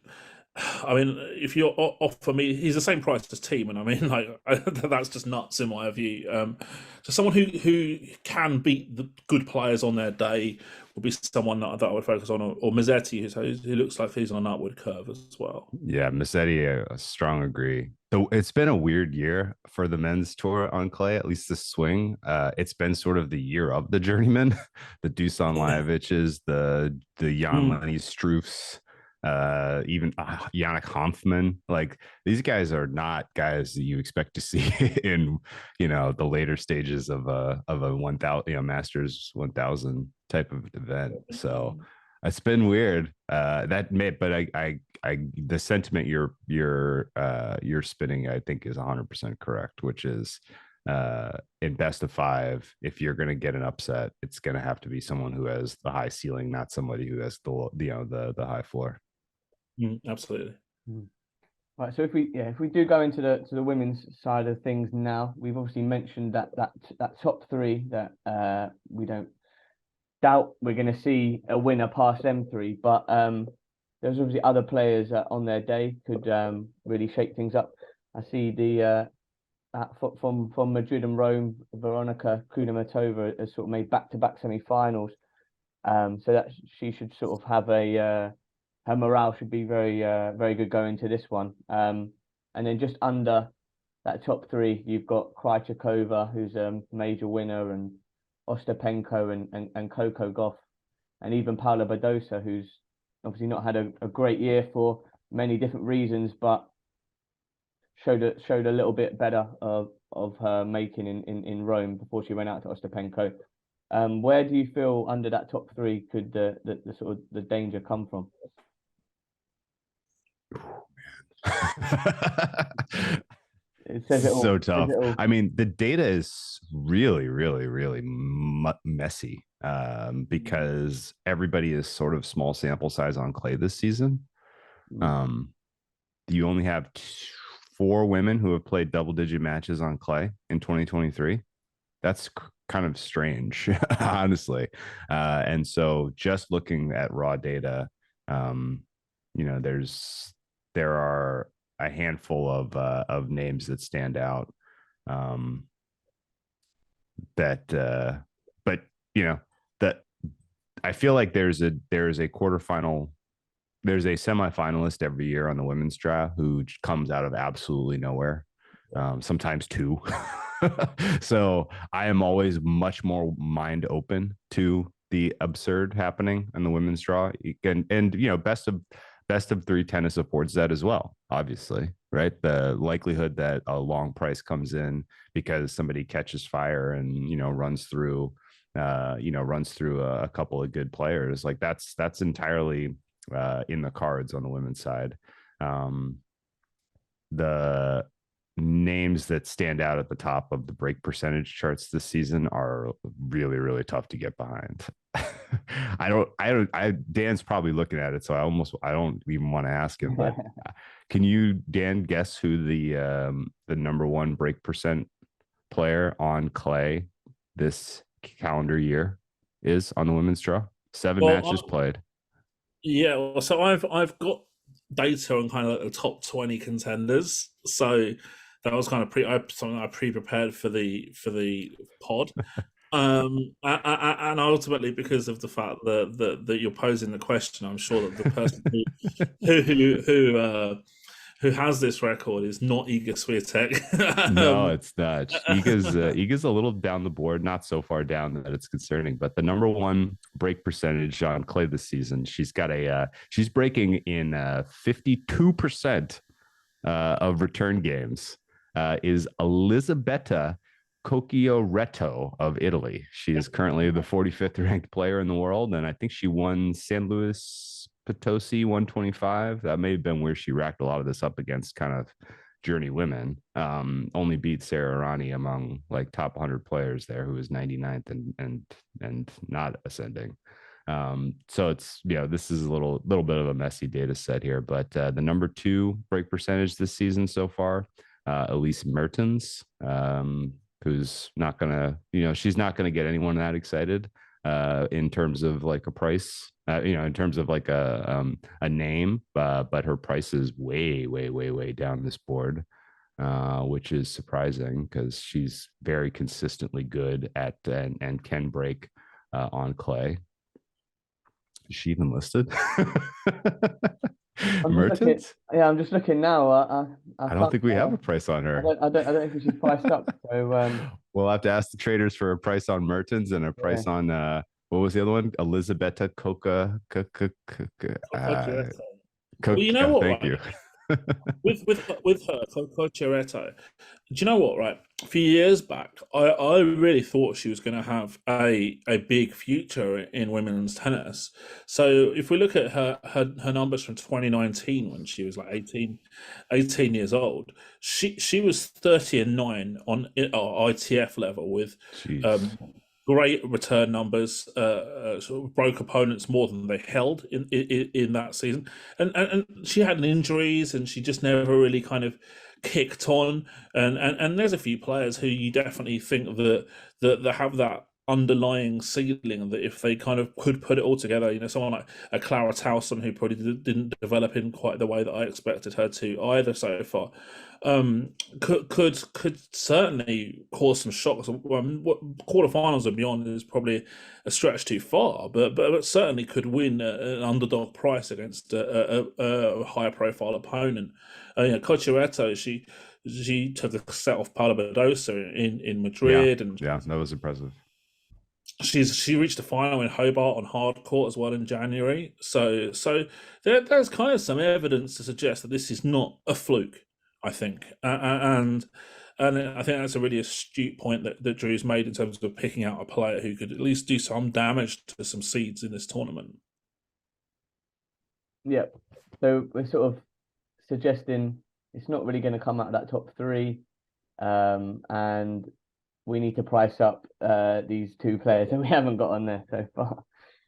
I mean, if you're offer me, he's the same price as Team, and I mean, like that's just nuts in my view. So someone who can beat the good players on their day would be someone that I would focus on, or Mazzetti, who looks like he's on an upward curve as well. Yeah, Massetti, a strong agree. So it's been a weird year for the men's tour on clay, at least the swing. It's been sort of the year of the journeyman, the Dusan Lajoviches, the Jan Lenny Struffs, even Yannick Hanfmann. Like these guys are not guys that you expect to see in the later stages of a 1,000 Masters 1,000 type of event. So it's been weird. That may, but I the sentiment you're spinning, I think, is 100% correct, which is in best of 5, if you're going to get an upset, it's going to have to be someone who has the high ceiling, not somebody who has the high floor. Absolutely. Right, so if we do go into the women's side of things now, we've obviously mentioned that top 3 that we don't doubt we're going to see a winner past them 3, but there's obviously other players on their day could really shake things up. I see the from Madrid and Rome, Veronika Kudermetova has sort of made back-to-back semi-finals, so that she should sort of have her morale should be very good going into this one. And then just under that top 3, you've got Krejcikova, who's a major winner, and Ostapenko and Coco Gauff, and even Paula Badosa, who's obviously not had a great year for many different reasons, but showed a little bit better of her making in Rome before she went out to Ostapenko. Where do you feel under that top 3 could the sort of the danger come from? It says it all. So tough. I mean, the data is really, really, really messy because everybody is sort of small sample size on clay this season. You only have 4 women who have played double-digit matches on clay in 2023. That's kind of strange, honestly. And so, just looking at raw data, there are a handful of names that stand out. That I feel like there's a quarterfinal, there's a semifinalist every year on the women's draft who comes out of absolutely nowhere, sometimes 2. So I am always much more mind open to the absurd happening in the women's draw, and best of 3 tennis affords that as well, obviously, right? The likelihood that a long price comes in because somebody catches fire and runs through a couple of good players, like that's entirely in the cards on the women's side. names that stand out at the top of the break percentage charts this season are really, really tough to get behind. Dan's probably looking at it, so I don't even want to ask him, but can you, Dan, guess who the number one break percent player on clay this calendar year is on the women's draw? 7 matches played. Yeah, well, so I've got data on kind of like the top 20 contenders. So that was kind of something I pre-prepared for the pod. And ultimately, because of the fact that you're posing the question, I'm sure that the person who has this record is not Iga Swiatek. No, it's not. Iga's a little down the board, not so far down that it's concerning. But the number one break percentage on clay this season, she's breaking in 52% of return games. Is Elisabetta Cocchioretto of Italy. She is currently the 45th ranked player in the world, and I think she won San Luis Potosi 125. That may have been where she racked a lot of this up against kind of journey women. Only beat Sarah Irani among like top 100 players there, who was 99th and not ascending. So it's, this is a little bit of a messy data set here, but the number 2 break percentage this season so far, Elise Mertens, who's not gonna, she's not gonna get anyone that excited in terms of like a price, in terms of like a name, but her price is way down this board, which is surprising because she's very consistently good at and can break on clay. Is she even listed? Mertens? I'm just looking now. I don't think we have a price on her. I don't think she's priced up. So we'll have to ask the traders for a price on Mertens and a price on what was the other one? Elisabetta Coca. Well, you know what? Thank you. with her, Cocchioretto, do you know what? Right, a few years back, I really thought she was going to have a big future in women's tennis. So if we look at her numbers from 2019, when she was like 18 years old, she was 30-9 on ITF level with great return numbers, sort of broke opponents more than they held in that season, and she had injuries and she just never really kind of kicked on. And there's a few players who you definitely think that have that underlying ceiling, that if they kind of could put it all together, someone like a Clara Towson, who probably didn't develop in quite the way that I expected her to either so far, could certainly cause some shocks. Quarterfinals and beyond is probably a stretch too far, but certainly could win an underdog price against a higher profile opponent. Cocchioretto, she took a set off Paula Badosa in Madrid, and that was impressive. She reached the final in Hobart on hard court as well in January. So there's kind of some evidence to suggest that this is not a fluke, I think, and I think that's a really astute point that Drew's made in terms of picking out a player who could at least do some damage to some seeds in this tournament. Yeah, so we're sort of suggesting it's not really going to come out of that top 3, and we need to price up these 2 players that we haven't got on there so far.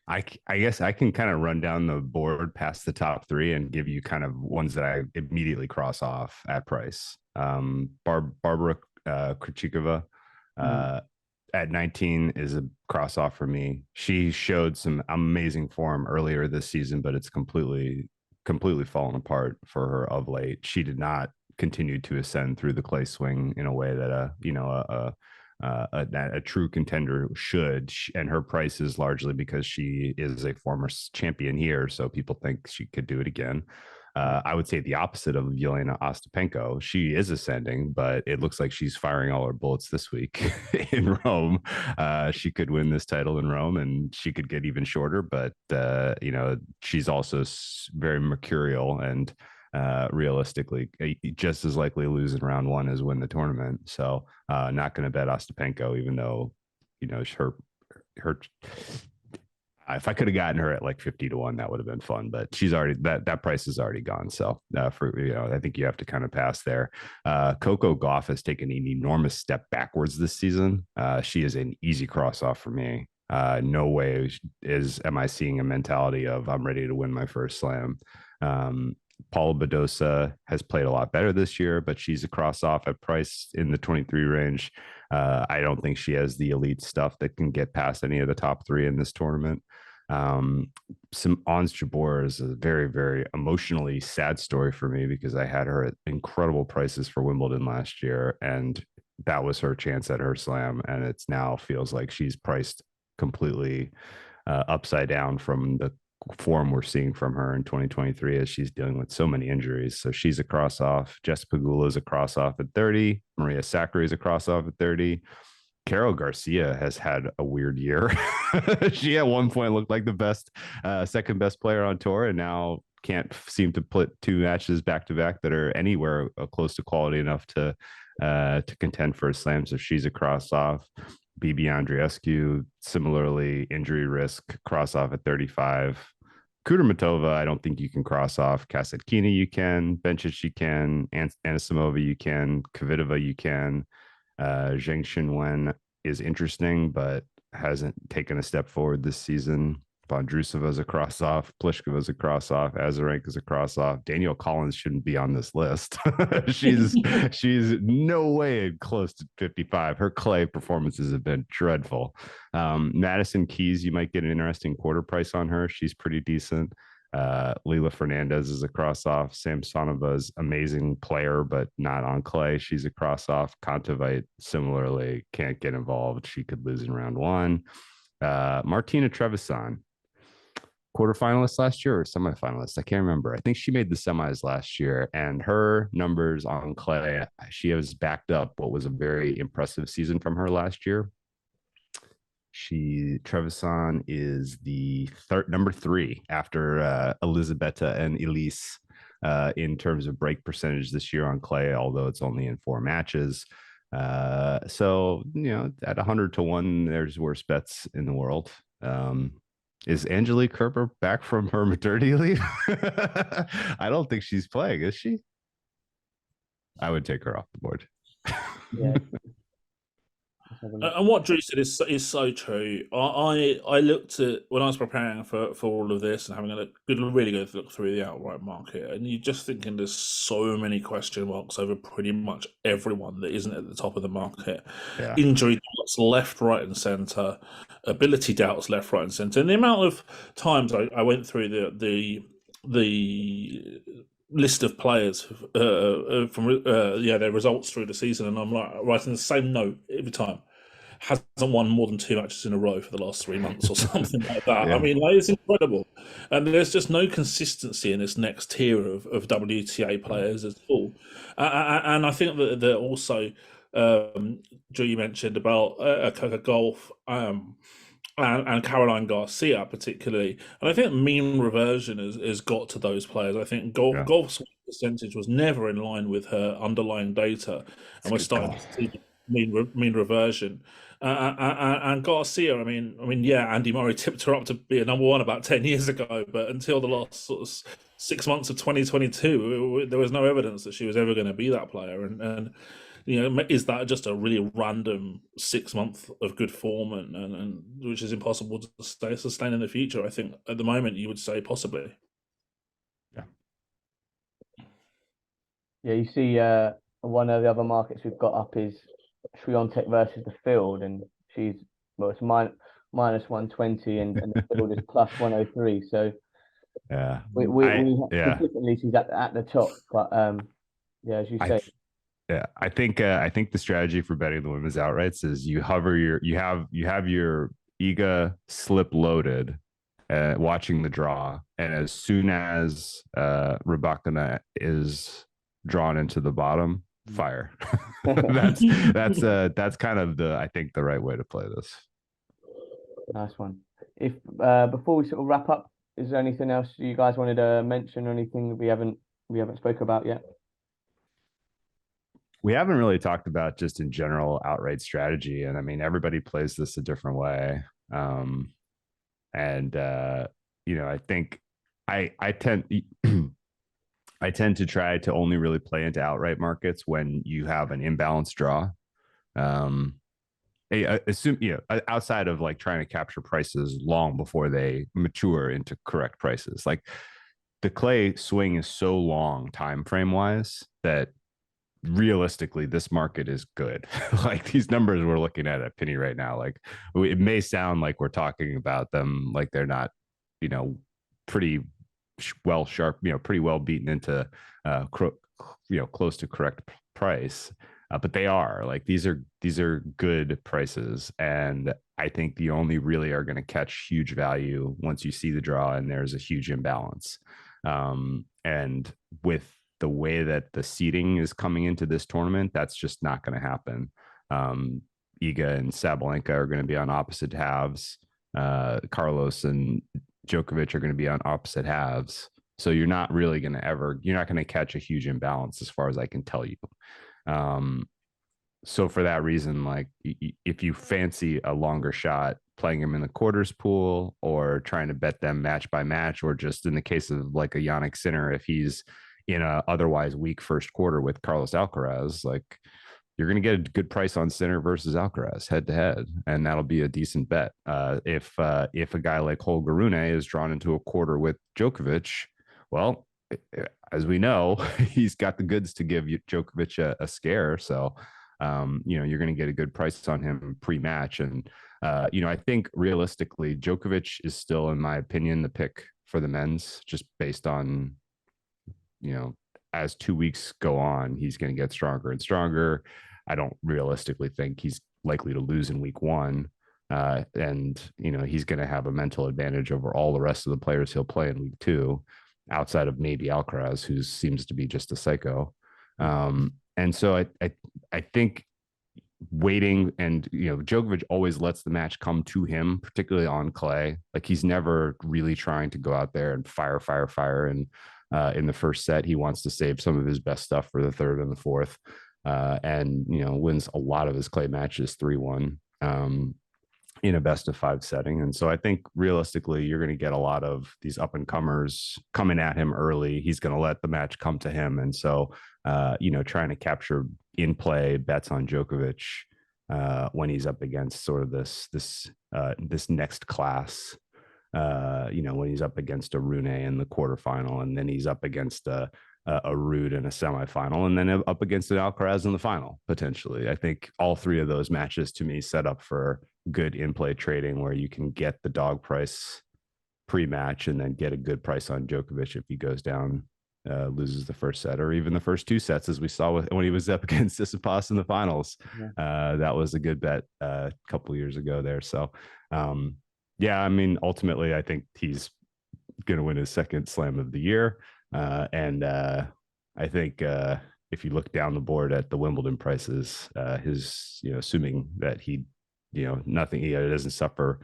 I guess I can kind of run down the board past the top 3 and give you kind of ones that I immediately cross off at price. Barbara Krejcikova at 19 is a cross off for me. She showed some amazing form earlier this season, but it's completely fallen apart for her of late. She did not continue to ascend through the clay swing in a way that a true contender should, and her price is largely because she is a former champion here, so people think she could do it again. I would say the opposite of Yelena Ostapenko. She is ascending, but it looks like she's firing all her bullets this week in Rome. She could win this title in Rome, and she could get even shorter, but she's also very mercurial and realistically just as likely lose in round 1 as win the tournament. So not going to bet Ostapenko, even though her If I could have gotten her at like 50-1, that would have been fun, but she's already that price is already gone. So I think you have to kind of pass there. Coco Gauff has taken an enormous step backwards this season. She is an easy cross off for me. No way am I seeing a mentality of I'm ready to win my first slam. Paula Badosa has played a lot better this year, but she's a cross off at price in the 23 range. I don't think she has the elite stuff that can get past any of the top three in this tournament. Some Ons Jabeur is a very, very emotionally sad story for me because I had her at incredible prices for Wimbledon last year, and that was her chance at her slam, and it's now feels like she's priced completely upside down from the form we're seeing from her in 2023 as she's dealing with so many injuries. So she's a cross off. Jess Pegula is a cross off at 30. Maria Sakkari is a cross off at 30. Carol Garcia has had a weird year. She at one point looked like the best, second best player on tour, and now can't seem to put two matches back to back that are anywhere close to quality enough to contend for a slam. So she's a cross off. BB Andreescu, similarly injury risk, cross off at 35. Kudermetova, I don't think you can cross off. Kasatkina, you can. Bencic, you can. Anisimova, you can. Kvitova, you can. Zheng Xinwen is interesting, but hasn't taken a step forward this season. Vondrusova is a cross off. Pliskova is a cross off. Azarenka is a cross off. Danielle Collins shouldn't be on this list. she's no way close to 55. Her clay performances have been dreadful. Madison Keys, you might get an interesting quarter price on her. She's pretty decent. Leila Fernandez is a cross off. Samsonova is amazing player, but not on clay. She's a cross off. Kontaveit similarly can't get involved. She could lose in round one. Martina Trevisan, quarterfinalist last year or semifinalist. I can't remember. I think she made the semis last year, and her numbers on clay, she has backed up what was a very impressive season from her last year. Trevisan is the number 3 after Elisabetta and Elise in terms of break percentage this year on clay, although it's only in 4 matches. So, at 100-1, there's worse bets in the world. Is Angelique Kerber back from her maternity leave? I don't think she's playing, is she? I would take her off the board. Yeah. And what Drew said is so true. I looked at when I was preparing for all of this and having a really good look through the outright market, and you're just thinking there's so many question marks over pretty much everyone that isn't at the top of the market. Yeah. Injury doubts left, right, and centre, ability doubts left, right, and centre. And the amount of times I went through the list of players from their results through the season, and I'm like writing the same note every time. Hasn't won more than 2 matches in a row for the last 3 months or something like that. Yeah. I mean, it's incredible, and there's just no consistency in this next tier of WTA players at all. And I think that also, Drew, you mentioned about Coco Gauff. And Caroline Garcia particularly, and I think mean reversion has got to those players. I think Gauff's percentage was never in line with her underlying data, and we're starting to see mean reversion. And Garcia, I mean, yeah, Andy Murray tipped her up to be a number 1 about 10 years ago, but until the last sort of 6 months of 2022, there was no evidence that she was ever going to be that player. And is that just a really random 6 month of good form and which is impossible to sustain in the future? I think at the moment you would say possibly. Yeah, you see one of the other markets we've got up is Swiatek versus the field, and it's minus 120 and the field is plus 103. So yeah, we consistently she's at the top, but as you say. I think the strategy for betting the women's outrights is you have your Iga slip loaded, watching the draw, and as soon as Rybakina is drawn into the bottom, fire. that's kind of I think the right way to play this. Nice one. If before we sort of wrap up, is there anything else you guys wanted to mention or anything we haven't spoke about yet? We haven't really talked about just in general outright strategy. And I mean, everybody plays this a different way. And And I think I tend I tend to try to only really play into outright markets when you have an imbalanced draw. Um, I assume outside of like trying to capture prices long before they mature into correct prices. Like the clay swing is so long time frame wise that realistically this market is good. Like these numbers we're looking at Penny right now, like it may sound like we're talking about them like they're not, pretty sharp, pretty well beaten into close to correct price. But they are like these are good prices, and I think the only really are going to catch huge value once you see the draw and there's a huge imbalance. And with the way that the seeding is coming into this tournament, that's just not going to happen. Iga and Sabalenka are going to be on opposite halves. Carlos and Djokovic are going to be on opposite halves. So you're not really going to you're not going to catch a huge imbalance as far as I can tell you. So for that reason, like if you fancy a longer shot, playing them in the quarters pool or trying to bet them match by match, or just in the case of like a Jannik Sinner, if he's in a otherwise weak first quarter with Carlos Alcaraz, like you're going to get a good price on Sinner versus Alcaraz head to head, and that'll be a decent bet. If a guy like Holger Rune is drawn into a quarter with Djokovic, well, as we know, he's got the goods to give Djokovic a scare. So, you're going to get a good price on him pre-match. And, I think realistically, Djokovic is still, in my opinion, the pick for the men's, just based on, as 2 weeks go on, he's going to get stronger and stronger. I don't realistically think he's likely to lose in week one. And, he's going to have a mental advantage over all the rest of the players he'll play in week two, outside of maybe Alcaraz, who seems to be just a psycho. And so I think waiting, and Djokovic always lets the match come to him, particularly on clay. Like he's never really trying to go out there and fire. And in the first set, he wants to save some of his best stuff for the third and the fourth. And wins a lot of his clay matches 3-1. In a best of 5 setting. And so I think realistically, you're going to get a lot of these up and comers coming at him early. He's going to let the match come to him. And so, trying to capture in play bets on Djokovic when he's up against sort of this next class, when he's up against a Rune in the quarterfinal, and then he's up against a Ruud in a semifinal, and then up against an Alcaraz in the final, potentially. I think all 3 of those matches to me set up for good in-play trading, where you can get the dog price pre-match and then get a good price on Djokovic if he goes down, loses the first set, or even the first 2 sets, as we saw when he was up against Tsitsipas in the finals. Yeah. That was a good bet a couple of years ago there. So, ultimately, I think he's going to win his second slam of the year. And I think if you look down the board at the Wimbledon prices, his, assuming that he doesn't suffer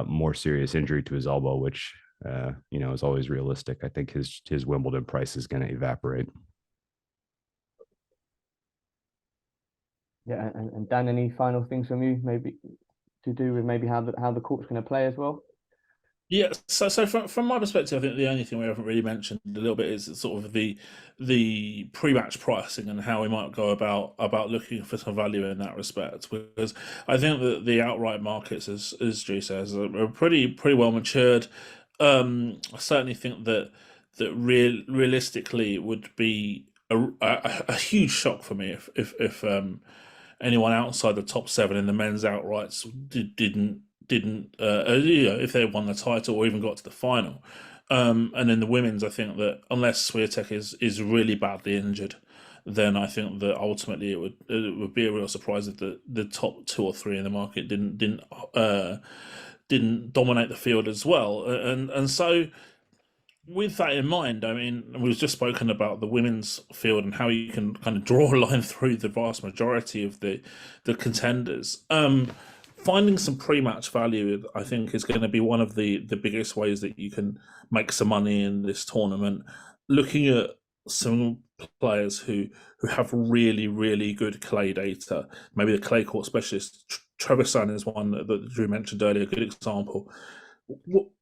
more serious injury to his elbow, which, is always realistic, I think his Wimbledon price is going to evaporate. Yeah, and Dan, any final things from you, maybe to do with maybe how the court's going to play as well? Yeah, so from my perspective, I think the only thing we haven't really mentioned a little bit is sort of the pre-match pricing and how we might go about looking for some value in that respect. Because I think that the outright markets, as Drew says, are pretty well matured. I certainly think that realistically it would be a huge shock for me if anyone outside the top 7 in the men's outrights didn't if they won the title or even got to the final. And in the women's, I think that unless Swiatek is really badly injured, then I think that ultimately it would be a real surprise if the top 2 or 3 in the market didn't dominate the field as well. And so with that in mind, I mean, we've just spoken about the women's field and how you can kind of draw a line through the vast majority of the contenders. Finding some pre-match value, I think, is going to be one of the biggest ways that you can make some money in this tournament. Looking at some players who have really, really good clay data, maybe the clay court specialist. Trevisan is one that Drew mentioned earlier, a good example.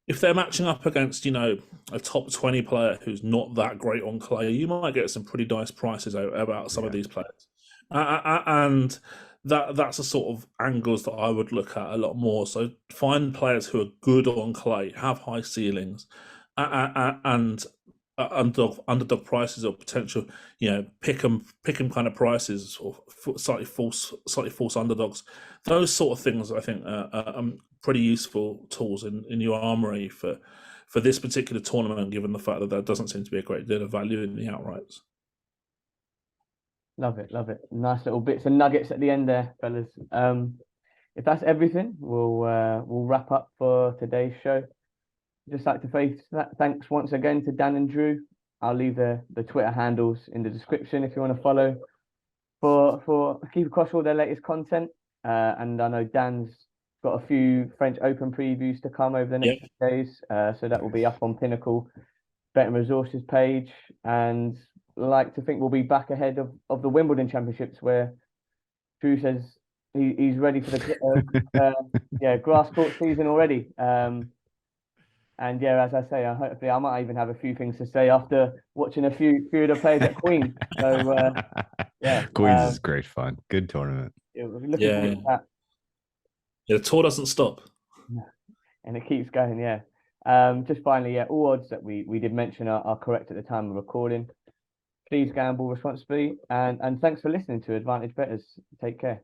if they're matching up against, a top 20 player who's not that great on clay, you might get some pretty nice prices about some of these players. And that's the sort of angles that I would look at a lot more. So find players who are good on clay, have high ceilings, and underdog prices or potential, pick 'em kind of prices, or slightly false underdogs. Those sort of things, I think, are pretty useful tools in your armory for this particular tournament, given the fact that there doesn't seem to be a great deal of value in the outrights. Love it, love it. Nice little bits and nuggets at the end there, fellas. If that's everything, we'll wrap up for today's show. Just like to say thanks once again to Dan and Drew. I'll leave the Twitter handles in the description if you want to follow for keep across all their latest content. And I know Dan's got a few French Open previews to come over the next few days. So that will be up on Pinnacle Betting Resources page. And like to think we'll be back ahead of the Wimbledon Championships, where Drew says he's ready for the grass court season already. And as I say, hopefully I might even have a few things to say after watching a few of the players at Queen's. So Queen's is great fun. Good tournament. Looking forward to that. Yeah, the tour doesn't stop. And it keeps going, just finally, all odds that we did mention are correct at the time of recording. Please gamble responsibly, and thanks for listening to Advantage Bettors. Take care.